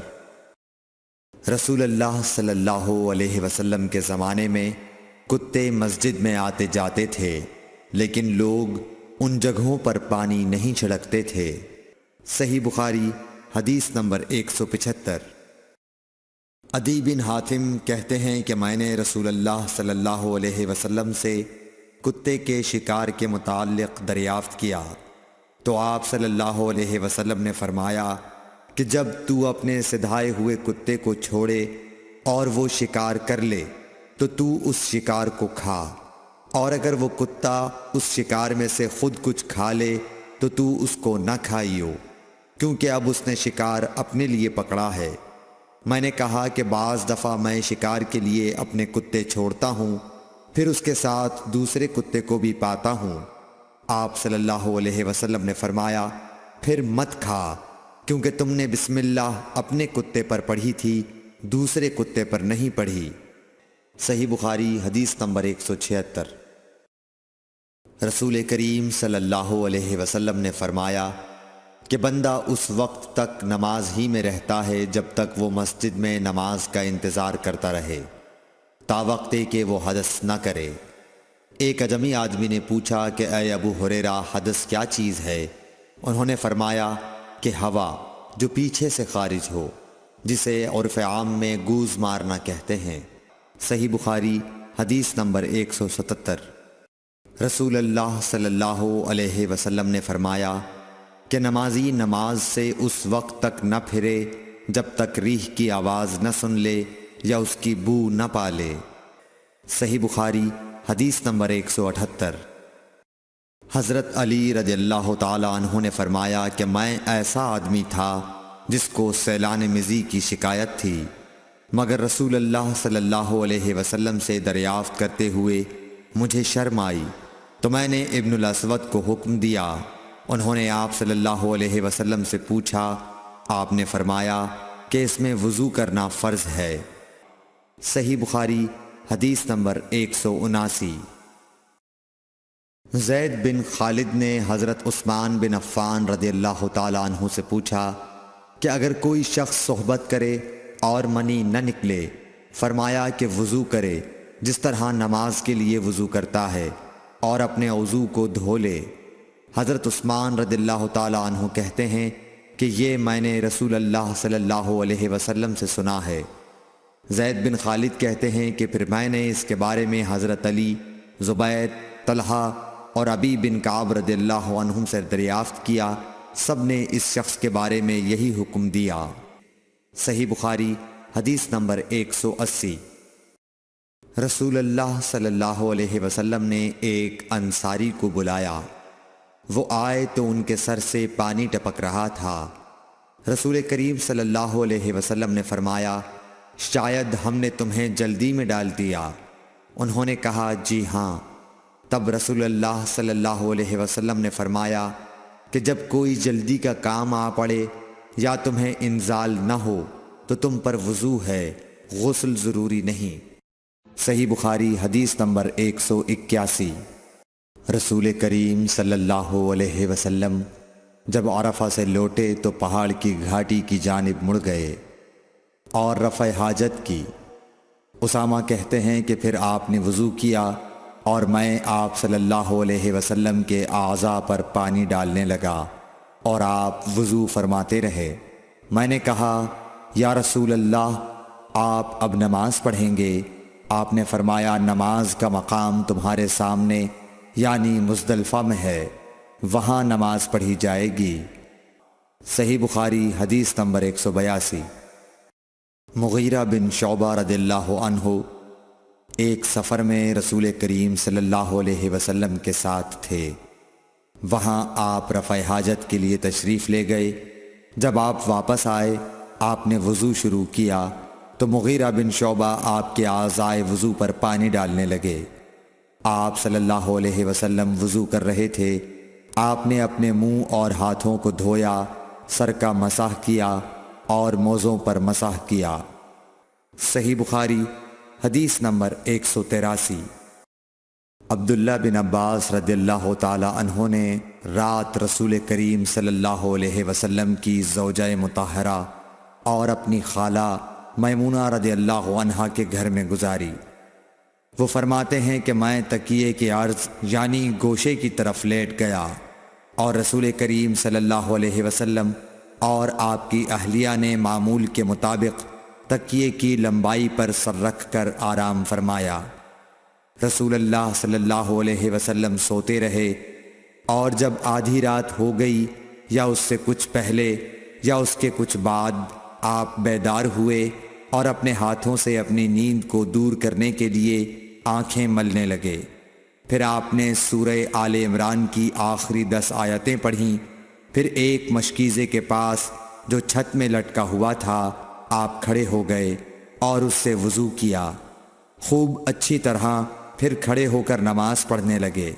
رسول اللہ صلی اللہ علیہ وسلم کے زمانے میں کتے مسجد میں آتے جاتے تھے، لیکن لوگ ان جگہوں پر پانی نہیں چھڑکتے تھے۔ صحیح بخاری حدیث نمبر 175۔ عدی بن حاتم کہتے ہیں کہ میں نے رسول اللہ صلی اللہ علیہ وسلم سے کتے کے شکار کے متعلق دریافت کیا تو آپ صلی اللہ علیہ وسلم نے فرمایا کہ جب تو اپنے سدھائے ہوئے کتے کو چھوڑے اور وہ شکار کر لے تو اس شکار کو کھا، اور اگر وہ کتا اس شکار میں سے خود کچھ کھا لے تو اس کو نہ کھائیو، کیونکہ اب اس نے شکار اپنے لیے پکڑا ہے۔ میں نے کہا کہ بعض دفعہ میں شکار کے لیے اپنے کتے چھوڑتا ہوں، پھر اس کے ساتھ دوسرے کتے کو بھی پاتا ہوں۔ آپ صلی اللہ علیہ وسلم نے فرمایا پھر مت کھا، کیونکہ تم نے بسم اللہ اپنے کتے پر پڑھی تھی، دوسرے کتے پر نہیں پڑھی۔ صحیح بخاری حدیث نمبر 176۔ رسول کریم صلی اللہ علیہ وسلم نے فرمایا کہ بندہ اس وقت تک نماز ہی میں رہتا ہے جب تک وہ مسجد میں نماز کا انتظار کرتا رہے، تا وقت کہ وہ حدث نہ کرے۔ ایک اجمی آدمی نے پوچھا کہ اے ابو ہریرہ، حدث کیا چیز ہے؟ انہوں نے فرمایا کہ ہوا جو پیچھے سے خارج ہو، جسے عرف عام میں گوز مارنا کہتے ہیں۔ صحیح بخاری حدیث نمبر 177۔ رسول اللہ صلی اللہ علیہ وسلم نے فرمایا کہ نمازی نماز سے اس وقت تک نہ پھرے جب تک ریح کی آواز نہ سن لے یا اس کی بو نہ پالے۔ صحیح بخاری حدیث نمبر 178۔ حضرت علی رضی اللہ تعالی عنہ نے فرمایا کہ میں ایسا آدمی تھا جس کو سیلان مزی کی شکایت تھی، مگر رسول اللہ صلی اللہ علیہ وسلم سے دریافت کرتے ہوئے مجھے شرم آئی، تو میں نے ابن الاسود کو حکم دیا۔ انہوں نے آپ صلی اللہ علیہ وسلم سے پوچھا، آپ نے فرمایا کہ اس میں وضو کرنا فرض ہے۔ صحیح بخاری حدیث نمبر 179۔ زید بن خالد نے حضرت عثمان بن عفان رضی اللہ تعالی عنہ سے پوچھا کہ اگر کوئی شخص صحبت کرے اور منی نہ نکلے، فرمایا کہ وضو کرے جس طرح نماز کے لیے وضو کرتا ہے، اور اپنے وضو کو دھو لے۔ حضرت عثمان رضی اللہ تعالی عنہ کہتے ہیں کہ یہ میں نے رسول اللہ صلی اللہ علیہ وسلم سے سنا ہے۔ زید بن خالد کہتے ہیں کہ پھر میں نے اس کے بارے میں حضرت علی، زبیر، طلحہ اور ابی بن کعب رضی اللہ عنہم سے دریافت کیا، سب نے اس شخص کے بارے میں یہی حکم دیا۔ صحیح بخاری حدیث نمبر 180۔ رسول اللہ صلی اللہ علیہ وسلم نے ایک انصاری کو بلایا، وہ آئے تو ان کے سر سے پانی ٹپک رہا تھا۔ رسول کریم صلی اللہ علیہ وسلم نے فرمایا شاید ہم نے تمہیں جلدی میں ڈال دیا۔ انہوں نے کہا جی ہاں۔ تب رسول اللہ صلی اللہ علیہ وسلم نے فرمایا کہ جب کوئی جلدی کا کام آ پڑے یا تمہیں انزال نہ ہو تو تم پر وضو ہے، غسل ضروری نہیں۔ صحیح بخاری حدیث نمبر 181۔ رسول کریم صلی اللہ علیہ وسلم جب عرفہ سے لوٹے تو پہاڑ کی گھاٹی کی جانب مڑ گئے اور رفع حاجت کی۔ اسامہ کہتے ہیں کہ پھر آپ نے وضو کیا اور میں آپ صلی اللہ علیہ وسلم کے اعضاء پر پانی ڈالنے لگا اور آپ وضو فرماتے رہے۔ میں نے کہا یا رسول اللہ، آپ اب نماز پڑھیں گے؟ آپ نے فرمایا نماز کا مقام تمہارے سامنے یعنی مزدلفہ میں ہے، وہاں نماز پڑھی جائے گی۔ صحیح بخاری حدیث نمبر 182۔ مغیرہ بن شعبہ رضی اللہ عنہ ایک سفر میں رسول کریم صلی اللہ علیہ وسلم کے ساتھ تھے۔ وہاں آپ رفع حاجت کے لیے تشریف لے گئے۔ جب آپ واپس آئے، آپ نے وضو شروع کیا تو مغیرہ بن شعبہ آپ کے اعضائے وضو پر پانی ڈالنے لگے۔ آپ صلی اللہ علیہ وسلم وضو کر رہے تھے۔ آپ نے اپنے منہ اور ہاتھوں کو دھویا، سر کا مسح کیا اور موزوں پر مسح کیا۔ صحیح بخاری حدیث نمبر 183۔ عبداللہ بن عباس رضی اللہ تعالی عنہ نے رات رسول کریم صلی اللہ علیہ وسلم کی زوجہ مطہرہ اور اپنی خالہ میمونہ رضی اللہ عنہا کے گھر میں گزاری۔ وہ فرماتے ہیں کہ میں تکیے کے عرض یعنی گوشے کی طرف لیٹ گیا اور رسول کریم صلی اللہ علیہ وسلم اور آپ کی اہلیہ نے معمول کے مطابق تکیے کی لمبائی پر سر رکھ کر آرام فرمایا۔ رسول اللہ صلی اللہ علیہ وسلم سوتے رہے۔ اور جب آدھی رات ہو گئی یا اس سے کچھ پہلے یا اس کے کچھ بعد آپ بیدار ہوئے اور اپنے ہاتھوں سے اپنی نیند کو دور کرنے کے لیے آنکھیں ملنے لگے۔ پھر آپ نے سورہ آل عمران کی آخری 10 آیتیں پڑھیں۔ پھر ایک مشکیزے کے پاس جو چھت میں لٹکا ہوا تھا آپ کھڑے ہو گئے اور اس سے وضو کیا، خوب اچھی طرح، پھر کھڑے ہو کر نماز پڑھنے لگے۔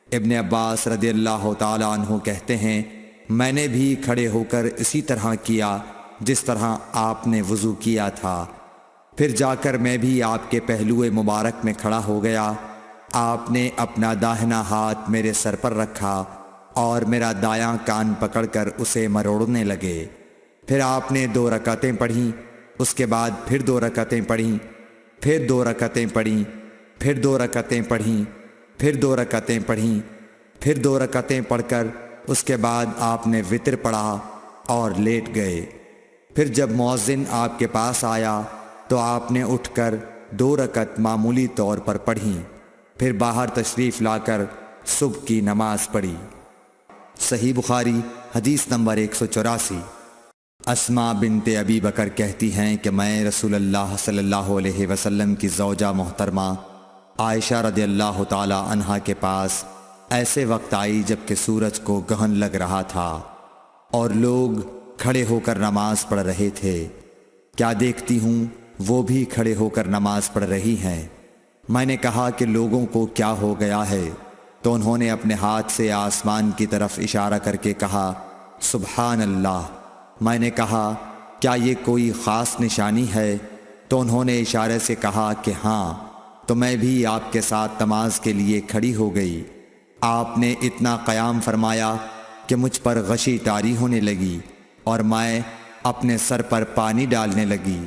ابن عباس رضی اللہ تعالیٰ عنہ کہتے ہیں میں نے بھی کھڑے ہو کر اسی طرح کیا جس طرح آپ نے وضو کیا تھا۔ پھر جا کر میں بھی آپ کے پہلو مبارک میں کھڑا ہو گیا۔ آپ نے اپنا داہنا ہاتھ میرے سر پر رکھا اور میرا دایاں کان پکڑ کر اسے مروڑنے لگے۔ پھر آپ نے 2 رکعتیں پڑھیں، اس کے بعد پھر 2 رکعتیں پڑھیں، پھر 2 رکعتیں پڑھیں، پھر 2 رکعتیں پڑھیں، پھر 2 رکعتیں پڑھیں، پھر 2 رکعتیں پڑھ کر اس کے بعد آپ نے وتر پڑھا اور لیٹ گئے۔ پھر جب مؤذن آپ کے پاس آیا تو آپ نے اٹھ کر 2 رکعت معمولی طور پر پڑھیں، پھر باہر تشریف لا کر صبح کی نماز پڑھی۔ صحیح بخاری حدیث نمبر 184۔ اسماء بنت ابی بکر کہتی ہیں کہ میں رسول اللہ صلی اللہ علیہ وسلم کی زوجہ محترمہ عائشہ رضی اللہ تعالی عنہا کے پاس ایسے وقت آئی جب کہ سورج کو گہن لگ رہا تھا اور لوگ کھڑے ہو کر نماز پڑھ رہے تھے۔ کیا دیکھتی ہوں وہ بھی کھڑے ہو کر نماز پڑھ رہی ہیں۔ میں نے کہا کہ لوگوں کو کیا ہو گیا ہے، تو انہوں نے اپنے ہاتھ سے آسمان کی طرف اشارہ کر کے کہا سبحان اللہ۔ میں نے کہا کیا یہ کوئی خاص نشانی ہے، تو انہوں نے اشارے سے کہا کہ ہاں، تو میں بھی آپ کے ساتھ نماز کے لیے کھڑی ہو گئی۔ آپ نے اتنا قیام فرمایا کہ مجھ پر غشی طاری ہونے لگی اور میں اپنے سر پر پانی ڈالنے لگی۔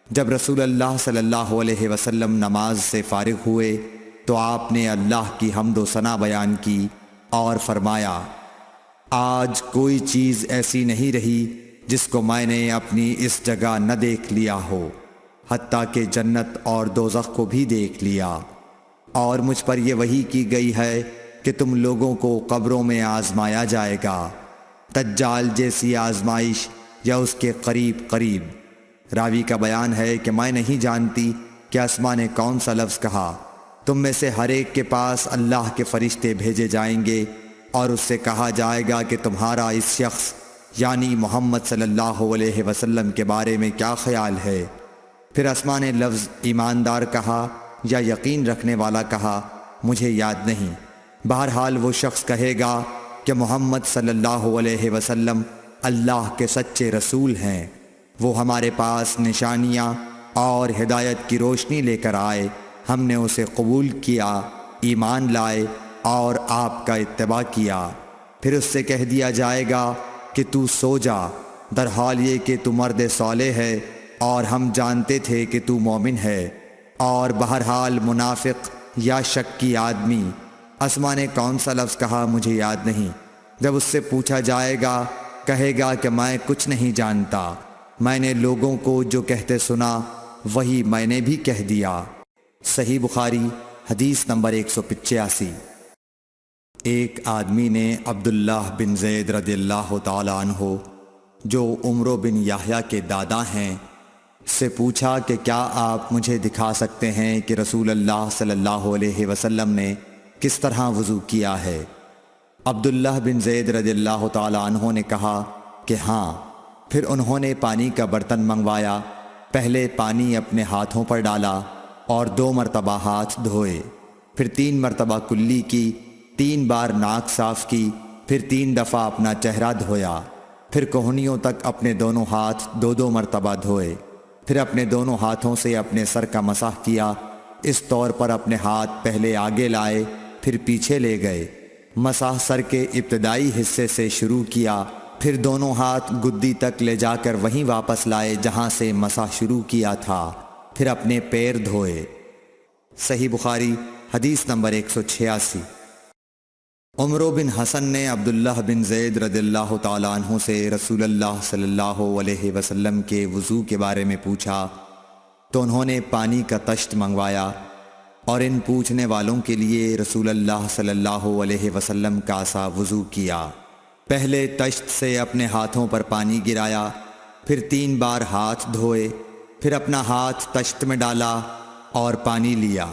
جب رسول اللہ صلی اللہ علیہ وسلم نماز سے فارغ ہوئے تو آپ نے اللہ کی حمد و ثنا بیان کی اور فرمایا آج کوئی چیز ایسی نہیں رہی جس کو میں نے اپنی اس جگہ نہ دیکھ لیا ہو، حتیٰ کہ جنت اور دوزخ کو بھی دیکھ لیا، اور مجھ پر یہ وحی کی گئی ہے کہ تم لوگوں کو قبروں میں آزمایا جائے گا، دجال جیسی آزمائش یا اس کے قریب قریب۔ راوی کا بیان ہے کہ میں نہیں جانتی کہ اسماء نے کون سا لفظ کہا۔ تم میں سے ہر ایک کے پاس اللہ کے فرشتے بھیجے جائیں گے اور اس سے کہا جائے گا کہ تمہارا اس شخص یعنی محمد صلی اللہ علیہ وسلم کے بارے میں کیا خیال ہے۔ پھر اسماء نے لفظ ایماندار کہا یا یقین رکھنے والا کہا، مجھے یاد نہیں۔ بہرحال وہ شخص کہے گا کہ محمد صلی اللہ علیہ وسلم اللہ کے سچے رسول ہیں، وہ ہمارے پاس نشانیاں اور ہدایت کی روشنی لے کر آئے، ہم نے اسے قبول کیا، ایمان لائے اور آپ کا اتباع کیا۔ پھر اس سے کہہ دیا جائے گا کہ تو سو جا، در حال یہ کہ تو مرد صالح ہے اور ہم جانتے تھے کہ تو مومن ہے، اور بہرحال منافق یا شکی آدمی۔ اسماء نے کون سا لفظ کہا مجھے یاد نہیں۔ جب اس سے پوچھا جائے گا کہے گا کہ میں کچھ نہیں جانتا، میں نے لوگوں کو جو کہتے سنا وہی میں نے بھی کہہ دیا۔ صحیح بخاری حدیث نمبر 185۔ ایک آدمی نے عبداللہ بن زید رضی اللہ تعالی عنہ جو عمر بن یحییٰ کے دادا ہیں سے پوچھا کہ کیا آپ مجھے دکھا سکتے ہیں کہ رسول اللہ صلی اللہ علیہ وسلم نے کس طرح وضو کیا ہے؟ عبداللہ بن زید رضی اللہ تعالی عنہ نے کہا کہ ہاں۔ پھر انہوں نے پانی کا برتن منگوایا، پہلے پانی اپنے ہاتھوں پر ڈالا اور 2 مرتبہ ہاتھ دھوئے، پھر 3 مرتبہ کلی کی، 3 بار ناک صاف کی، پھر 3 دفعہ اپنا چہرہ دھویا، پھر کوہنیوں تک اپنے دونوں ہاتھ 2 مرتبہ دھوئے، پھر اپنے دونوں ہاتھوں سے اپنے سر کا مسح کیا، اس طور پر اپنے ہاتھ پہلے آگے لائے پھر پیچھے لے گئے، مسح سر کے ابتدائی حصے سے شروع کیا، پھر دونوں ہاتھ گدی تک لے جا کر وہیں واپس لائے جہاں سے مسح شروع کیا تھا، پھر اپنے پیر دھوئے۔ صحیح بخاری حدیث نمبر 186۔ عمر بن حسن نے عبداللہ بن زید رضی اللہ تعالیٰ عنہ سے رسول اللہ صلی اللہ علیہ وسلم کے وضو کے بارے میں پوچھا تو انہوں نے پانی کا طشت منگوایا، اور ان پوچھنے والوں کے لیے رسول اللہ صلی اللہ علیہ وسلم کا سا وضو کیا۔ پہلے تشت سے اپنے ہاتھوں پر پانی گرایا، پھر 3 بار ہاتھ دھوئے، پھر اپنا ہاتھ تشت میں ڈالا اور پانی لیا،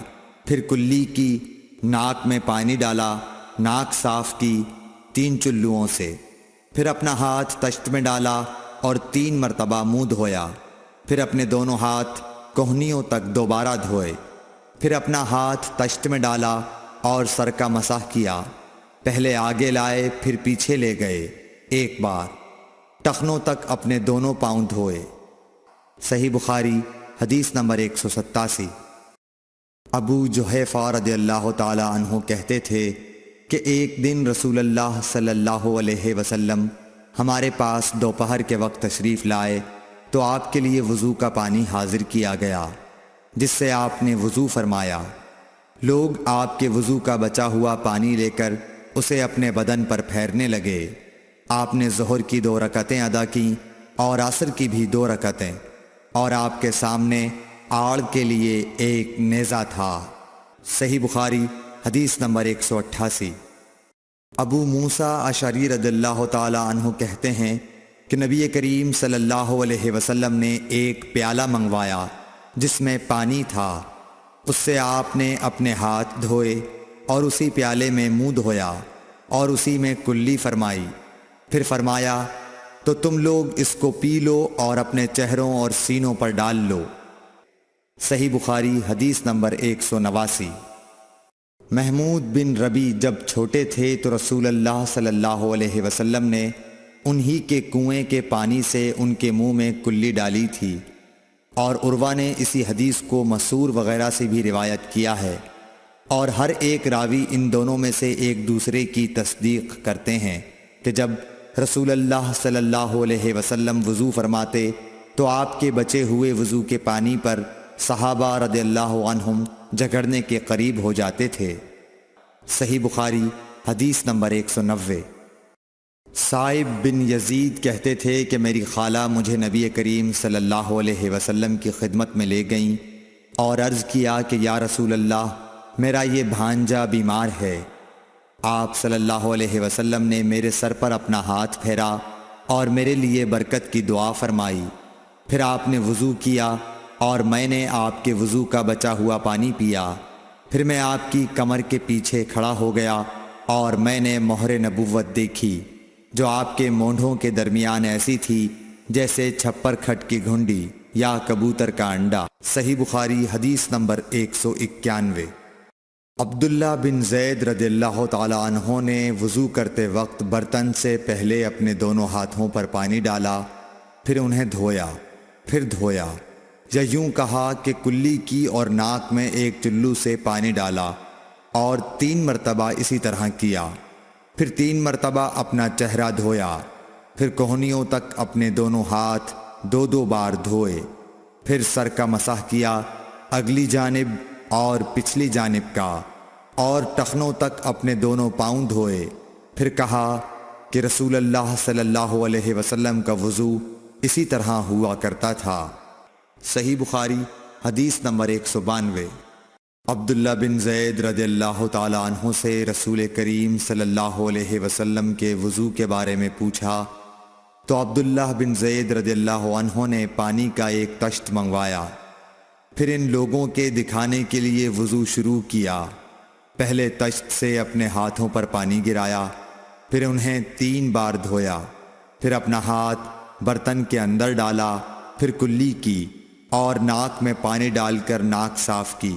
پھر کلی کی، ناک میں پانی ڈالا، ناک صاف کی 3 چلوؤں سے، پھر اپنا ہاتھ تشت میں ڈالا اور 3 مرتبہ منہ دھویا، پھر اپنے دونوں ہاتھ کوہنیوں تک دوبارہ دھوئے، پھر اپنا ہاتھ تشت میں ڈالا اور سر کا مسح کیا، پہلے آگے لائے پھر پیچھے لے گئے 1 بار، ٹخنوں تک اپنے دونوں پاؤں دھوئے۔ صحیح بخاری حدیث نمبر 187۔ ابو جحیفہ رضی اللہ تعالی عنہ کہتے تھے کہ ایک دن رسول اللہ صلی اللہ علیہ وسلم ہمارے پاس دوپہر کے وقت تشریف لائے تو آپ کے لیے وضو کا پانی حاضر کیا گیا، جس سے آپ نے وضو فرمایا۔ لوگ آپ کے وضو کا بچا ہوا پانی لے کر اسے اپنے بدن پر پھیرنے لگے۔ آپ نے ظہر کی 2 رکعتیں ادا کیں اور عصر کی بھی 2 رکعتیں، اور آپ کے سامنے آڑ کے لیے ایک نیزہ تھا۔ صحیح بخاری حدیث نمبر 188۔ ابو موسیٰ اشعری رضی اللہ تعالی عنہ کہتے ہیں کہ نبی کریم صلی اللہ علیہ وسلم نے ایک پیالہ منگوایا جس میں پانی تھا، اس سے آپ نے اپنے ہاتھ دھوئے اور اسی پیالے میں منہ دھویا اور اسی میں کلی فرمائی، پھر فرمایا تو تم لوگ اس کو پی لو اور اپنے چہروں اور سینوں پر ڈال لو۔ صحیح بخاری حدیث نمبر 189۔ محمود بن ربی جب چھوٹے تھے تو رسول اللہ صلی اللہ علیہ وسلم نے انہی کے کنویں کے پانی سے ان کے منہ میں کلی ڈالی تھی، اور عروہ نے اسی حدیث کو مسعور وغیرہ سے بھی روایت کیا ہے، اور ہر ایک راوی ان دونوں میں سے ایک دوسرے کی تصدیق کرتے ہیں کہ جب رسول اللہ صلی اللہ علیہ وسلم وضو فرماتے تو آپ کے بچے ہوئے وضو کے پانی پر صحابہ رضی اللہ عنہم جھگڑنے کے قریب ہو جاتے تھے۔ صحیح بخاری حدیث نمبر 190۔ صائب بن یزید کہتے تھے کہ میری خالہ مجھے نبی کریم صلی اللہ علیہ وسلم کی خدمت میں لے گئیں اور عرض کیا کہ یا رسول اللہ، میرا یہ بھانجا بیمار ہے۔ آپ صلی اللہ علیہ وسلم نے میرے سر پر اپنا ہاتھ پھیرا اور میرے لیے برکت کی دعا فرمائی، پھر آپ نے وضو کیا اور میں نے آپ کے وضو کا بچا ہوا پانی پیا، پھر میں آپ کی کمر کے پیچھے کھڑا ہو گیا اور میں نے مہر نبوت دیکھی جو آپ کے مونڈھوں کے درمیان ایسی تھی جیسے چھپر کھٹ کی گھنڈی یا کبوتر کا انڈا۔ صحیح بخاری حدیث نمبر 191۔ عبداللہ بن زید رضی اللہ تعالی عنہ نے وضو کرتے وقت برتن سے پہلے اپنے دونوں ہاتھوں پر پانی ڈالا، پھر انہیں دھویا، پھر دھویا، یا یوں کہا کہ کلی کی اور ناک میں ایک چلو سے پانی ڈالا اور 3 مرتبہ اسی طرح کیا، پھر 3 مرتبہ اپنا چہرہ دھویا، پھر کوہنیوں تک اپنے دونوں ہاتھ 2 بار دھوئے، پھر سر کا مسح کیا، اگلی جانب اور پچھلی جانب کا، اور ٹخنوں تک اپنے دونوں پاؤں دھوئے، پھر کہا کہ رسول اللہ صلی اللہ علیہ وسلم کا وضو اسی طرح ہوا کرتا تھا۔ صحیح بخاری حدیث نمبر 192۔ عبداللہ بن زید رضی اللہ تعالی عنہ سے رسول کریم صلی اللہ علیہ وسلم کے وضو کے بارے میں پوچھا تو عبداللہ بن زید رضی اللہ عنہ نے پانی کا ایک تشت منگوایا، پھر ان لوگوں کے دکھانے کے لیے وضو شروع کیا۔ پہلے تشت سے اپنے ہاتھوں پر پانی گرایا، پھر انہیں 3 بار دھویا، پھر اپنا ہاتھ برتن کے اندر ڈالا، پھر کلی کی اور ناک میں پانی ڈال کر ناک صاف کی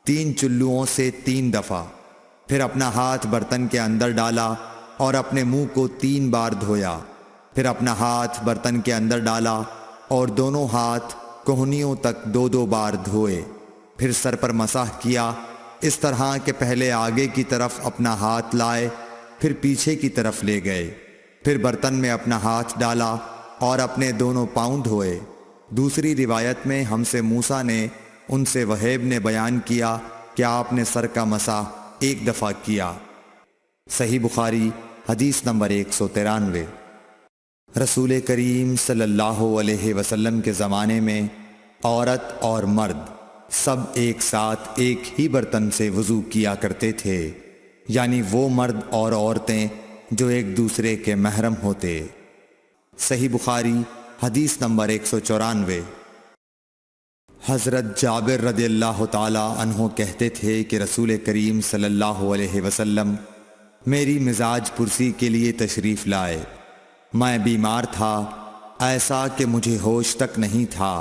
3 چلوؤں سے 3 دفعہ، پھر اپنا ہاتھ برتن کے اندر ڈالا اور اپنے منہ کو 3 بار دھویا، پھر اپنا ہاتھ برتن کے اندر ڈالا اور دونوں ہاتھ کوہنیوں تک 2 بار دھوئے، پھر سر پر مسح کیا، اس طرح کہ پہلے آگے کی طرف اپنا ہاتھ لائے، پھر پیچھے کی طرف لے گئے، پھر برتن میں اپنا ہاتھ ڈالا اور اپنے دونوں پاؤں دھوئے۔ دوسری روایت میں ہم سے موسیٰ نے ان سے وہیب نے بیان کیا کہ آپ نے سر کا مسح 1 دفعہ کیا۔ صحیح بخاری حدیث نمبر 193۔ رسول کریم صلی اللہ علیہ وسلم کے زمانے میں عورت اور مرد سب ایک ساتھ ایک ہی برتن سے وضو کیا کرتے تھے، یعنی وہ مرد اور عورتیں جو ایک دوسرے کے محرم ہوتے۔ صحیح بخاری حدیث نمبر 194۔ حضرت جابر رضی اللہ تعالی عنہ کہتے تھے کہ رسول کریم صلی اللہ علیہ وسلم میری مزاج پرسی کے لیے تشریف لائے۔ میں بیمار تھا، ایسا کہ مجھے ہوش تک نہیں تھا۔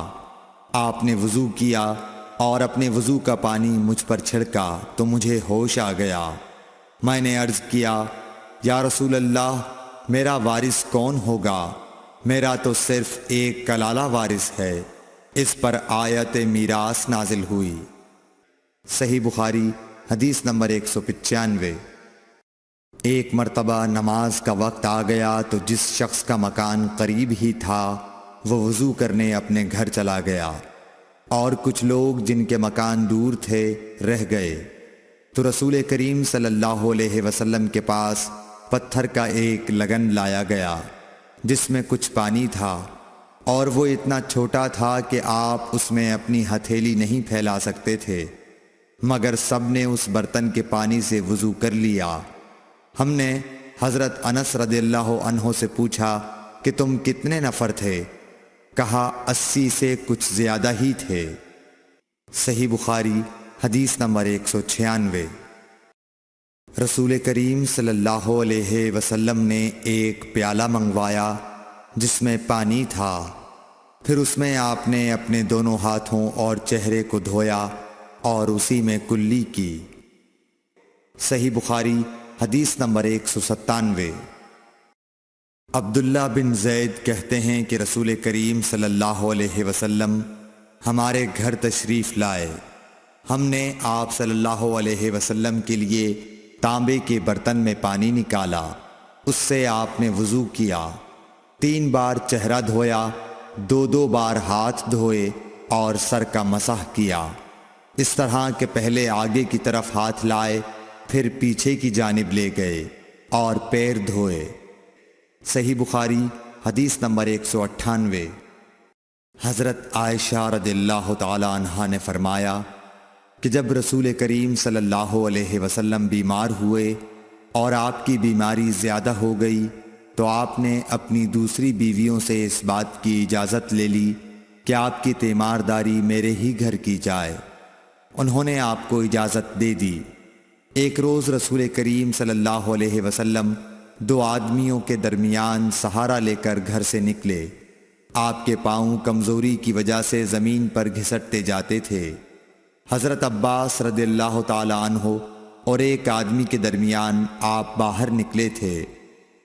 آپ نے وضو کیا اور اپنے وضو کا پانی مجھ پر چھڑکا تو مجھے ہوش آ گیا۔ میں نے عرض کیا، یا رسول اللہ، میرا وارث کون ہوگا؟ میرا تو صرف ایک کلالہ وارث ہے۔ اس پر آیت میراث نازل ہوئی۔ صحیح بخاری حدیث نمبر 195۔ ایک مرتبہ نماز کا وقت آ گیا تو جس شخص کا مکان قریب ہی تھا وہ وضو کرنے اپنے گھر چلا گیا، اور کچھ لوگ جن کے مکان دور تھے رہ گئے۔ تو رسول کریم صلی اللہ علیہ وسلم کے پاس پتھر کا ایک لگن لایا گیا جس میں کچھ پانی تھا، اور وہ اتنا چھوٹا تھا کہ آپ اس میں اپنی ہتھیلی نہیں پھیلا سکتے تھے، مگر سب نے اس برتن کے پانی سے وضو کر لیا۔ ہم نے حضرت انس رضی اللہ عنہ سے پوچھا کہ تم کتنے نفر تھے؟ کہا 80 سے کچھ زیادہ ہی تھے۔ صحیح بخاری حدیث نمبر 196۔ رسول کریم صلی اللہ علیہ وسلم نے ایک پیالہ منگوایا جس میں پانی تھا، پھر اس میں آپ نے اپنے دونوں ہاتھوں اور چہرے کو دھویا اور اسی میں کلی کی۔ صحیح بخاری حدیث نمبر 197۔ عبداللہ بن زید کہتے ہیں کہ رسول کریم صلی اللہ علیہ وسلم ہمارے گھر تشریف لائے۔ ہم نے آپ صلی اللہ علیہ وسلم کے لیے تانبے کے برتن میں پانی نکالا، اس سے آپ نے وضو کیا، 3 بار چہرہ دھویا، 2 بار ہاتھ دھوئے اور سر کا مسح کیا، اس طرح کہ پہلے آگے کی طرف ہاتھ لائے، پھر پیچھے کی جانب لے گئے اور پیر دھوئے۔ صحیح بخاری حدیث نمبر 198۔ حضرت عائشہ رضی اللہ تعالی عنہا نے فرمایا کہ جب رسول کریم صلی اللہ علیہ وسلم بیمار ہوئے اور آپ کی بیماری زیادہ ہو گئی تو آپ نے اپنی دوسری بیویوں سے اس بات کی اجازت لے لی کہ آپ کی تیمارداری میرے ہی گھر کی جائے۔ انہوں نے آپ کو اجازت دے دی۔ ایک روز رسول کریم صلی اللہ علیہ وسلم 2 آدمیوں کے درمیان سہارا لے کر گھر سے نکلے۔ آپ کے پاؤں کمزوری کی وجہ سے زمین پر گھسٹتے جاتے تھے۔ حضرت عباس رضی اللہ تعالی عنہ اور ایک آدمی کے درمیان آپ باہر نکلے تھے۔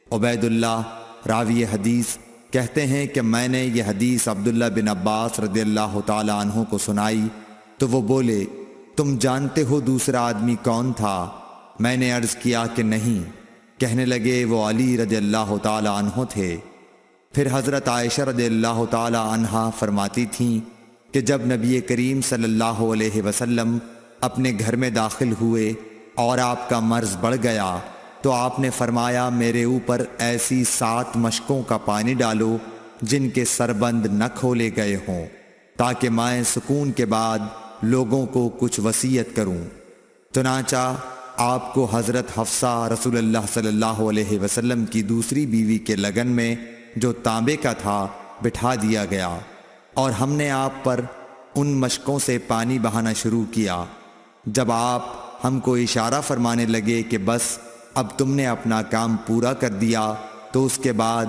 عبید اللہ راوی حدیث کہتے ہیں کہ میں نے یہ حدیث عبداللہ بن عباس رضی اللہ تعالی عنہ کو سنائی تو وہ بولے، تم جانتے ہو دوسرا آدمی کون تھا؟ میں نے عرض کیا کہ نہیں۔ کہنے لگے وہ علی رضی اللہ تعالی عنہ تھے۔ پھر حضرت عائشہ رضی اللہ تعالی عنہا فرماتی تھیں کہ جب نبی کریم صلی اللہ علیہ وسلم اپنے گھر میں داخل ہوئے اور آپ کا مرض بڑھ گیا تو آپ نے فرمایا، میرے اوپر ایسی 7 مشکوں کا پانی ڈالو جن کے سربند نہ کھولے گئے ہوں، تاکہ میں سکون کے بعد لوگوں کو کچھ وصیت کروں۔ چنانچہ آپ کو حضرت حفصہ رسول اللہ صلی اللہ علیہ وسلم کی دوسری بیوی کے لگن میں جو تانبے کا تھا بٹھا دیا گیا، اور ہم نے آپ پر ان مشکوں سے پانی بہانا شروع کیا۔ جب آپ ہم کو اشارہ فرمانے لگے کہ بس اب تم نے اپنا کام پورا کر دیا تو اس کے بعد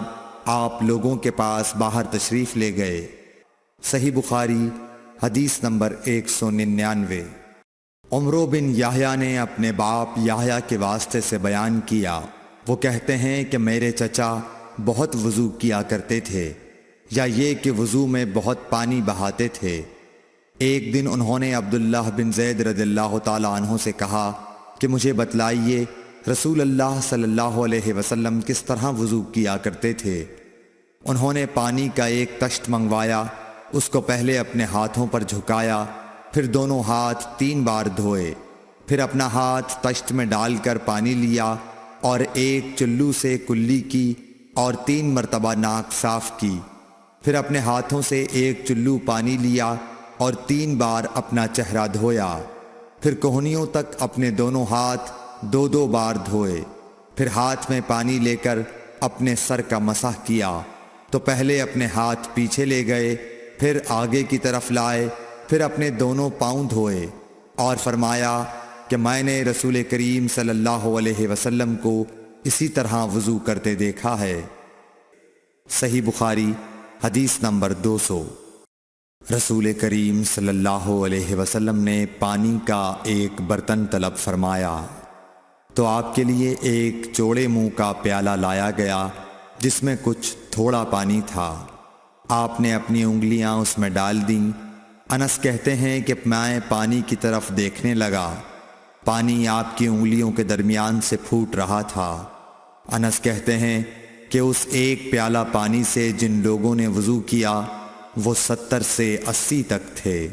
آپ لوگوں کے پاس باہر تشریف لے گئے۔ صحیح بخاری حدیث نمبر 199۔ عمرو بن یحییٰ نے اپنے باپ یحییٰ کے واسطے سے بیان کیا، وہ کہتے ہیں کہ میرے چچا بہت وضو کیا کرتے تھے، یا یہ کہ وضو میں بہت پانی بہاتے تھے۔ ایک دن انہوں نے عبداللہ بن زید رضی اللہ تعالی عنہ سے کہا کہ مجھے بتلائیے رسول اللہ صلی اللہ علیہ وسلم کس طرح وضو کیا کرتے تھے۔ انہوں نے پانی کا ایک تشت منگوایا، اس کو پہلے اپنے ہاتھوں پر جھکایا، پھر دونوں ہاتھ 3 بار دھوئے، پھر اپنا ہاتھ تشت میں ڈال کر پانی لیا اور ایک چلو سے کلی کی اور 3 مرتبہ ناک صاف کی، پھر اپنے ہاتھوں سے ایک چلو پانی لیا اور 3 بار اپنا چہرہ دھویا، پھر کوہنیوں تک اپنے دونوں ہاتھ 2 بار دھوئے، پھر ہاتھ میں پانی لے کر اپنے سر کا مسح کیا، تو پہلے اپنے ہاتھ پیچھے لے گئے، پھر آگے کی طرف لائے، پھر اپنے دونوں پاؤں دھوئے، اور فرمایا کہ میں نے رسول کریم صلی اللہ علیہ وسلم کو اسی طرح وضو کرتے دیکھا ہے۔ صحیح بخاری حدیث نمبر 200۔ رسول کریم صلی اللہ علیہ وسلم نے پانی کا ایک برتن طلب فرمایا تو آپ کے لیے ایک چوڑے منہ کا پیالہ لایا گیا جس میں کچھ تھوڑا پانی تھا۔ آپ نے اپنی انگلیاں اس میں ڈال دیں۔ انس کہتے ہیں کہ میں پانی کی طرف دیکھنے لگا، پانی آپ کی انگلیوں کے درمیان سے پھوٹ رہا تھا۔ انس کہتے ہیں کہ اس ایک پیالہ پانی سے جن لوگوں نے وضو کیا وہ 70 سے 80 تک تھے۔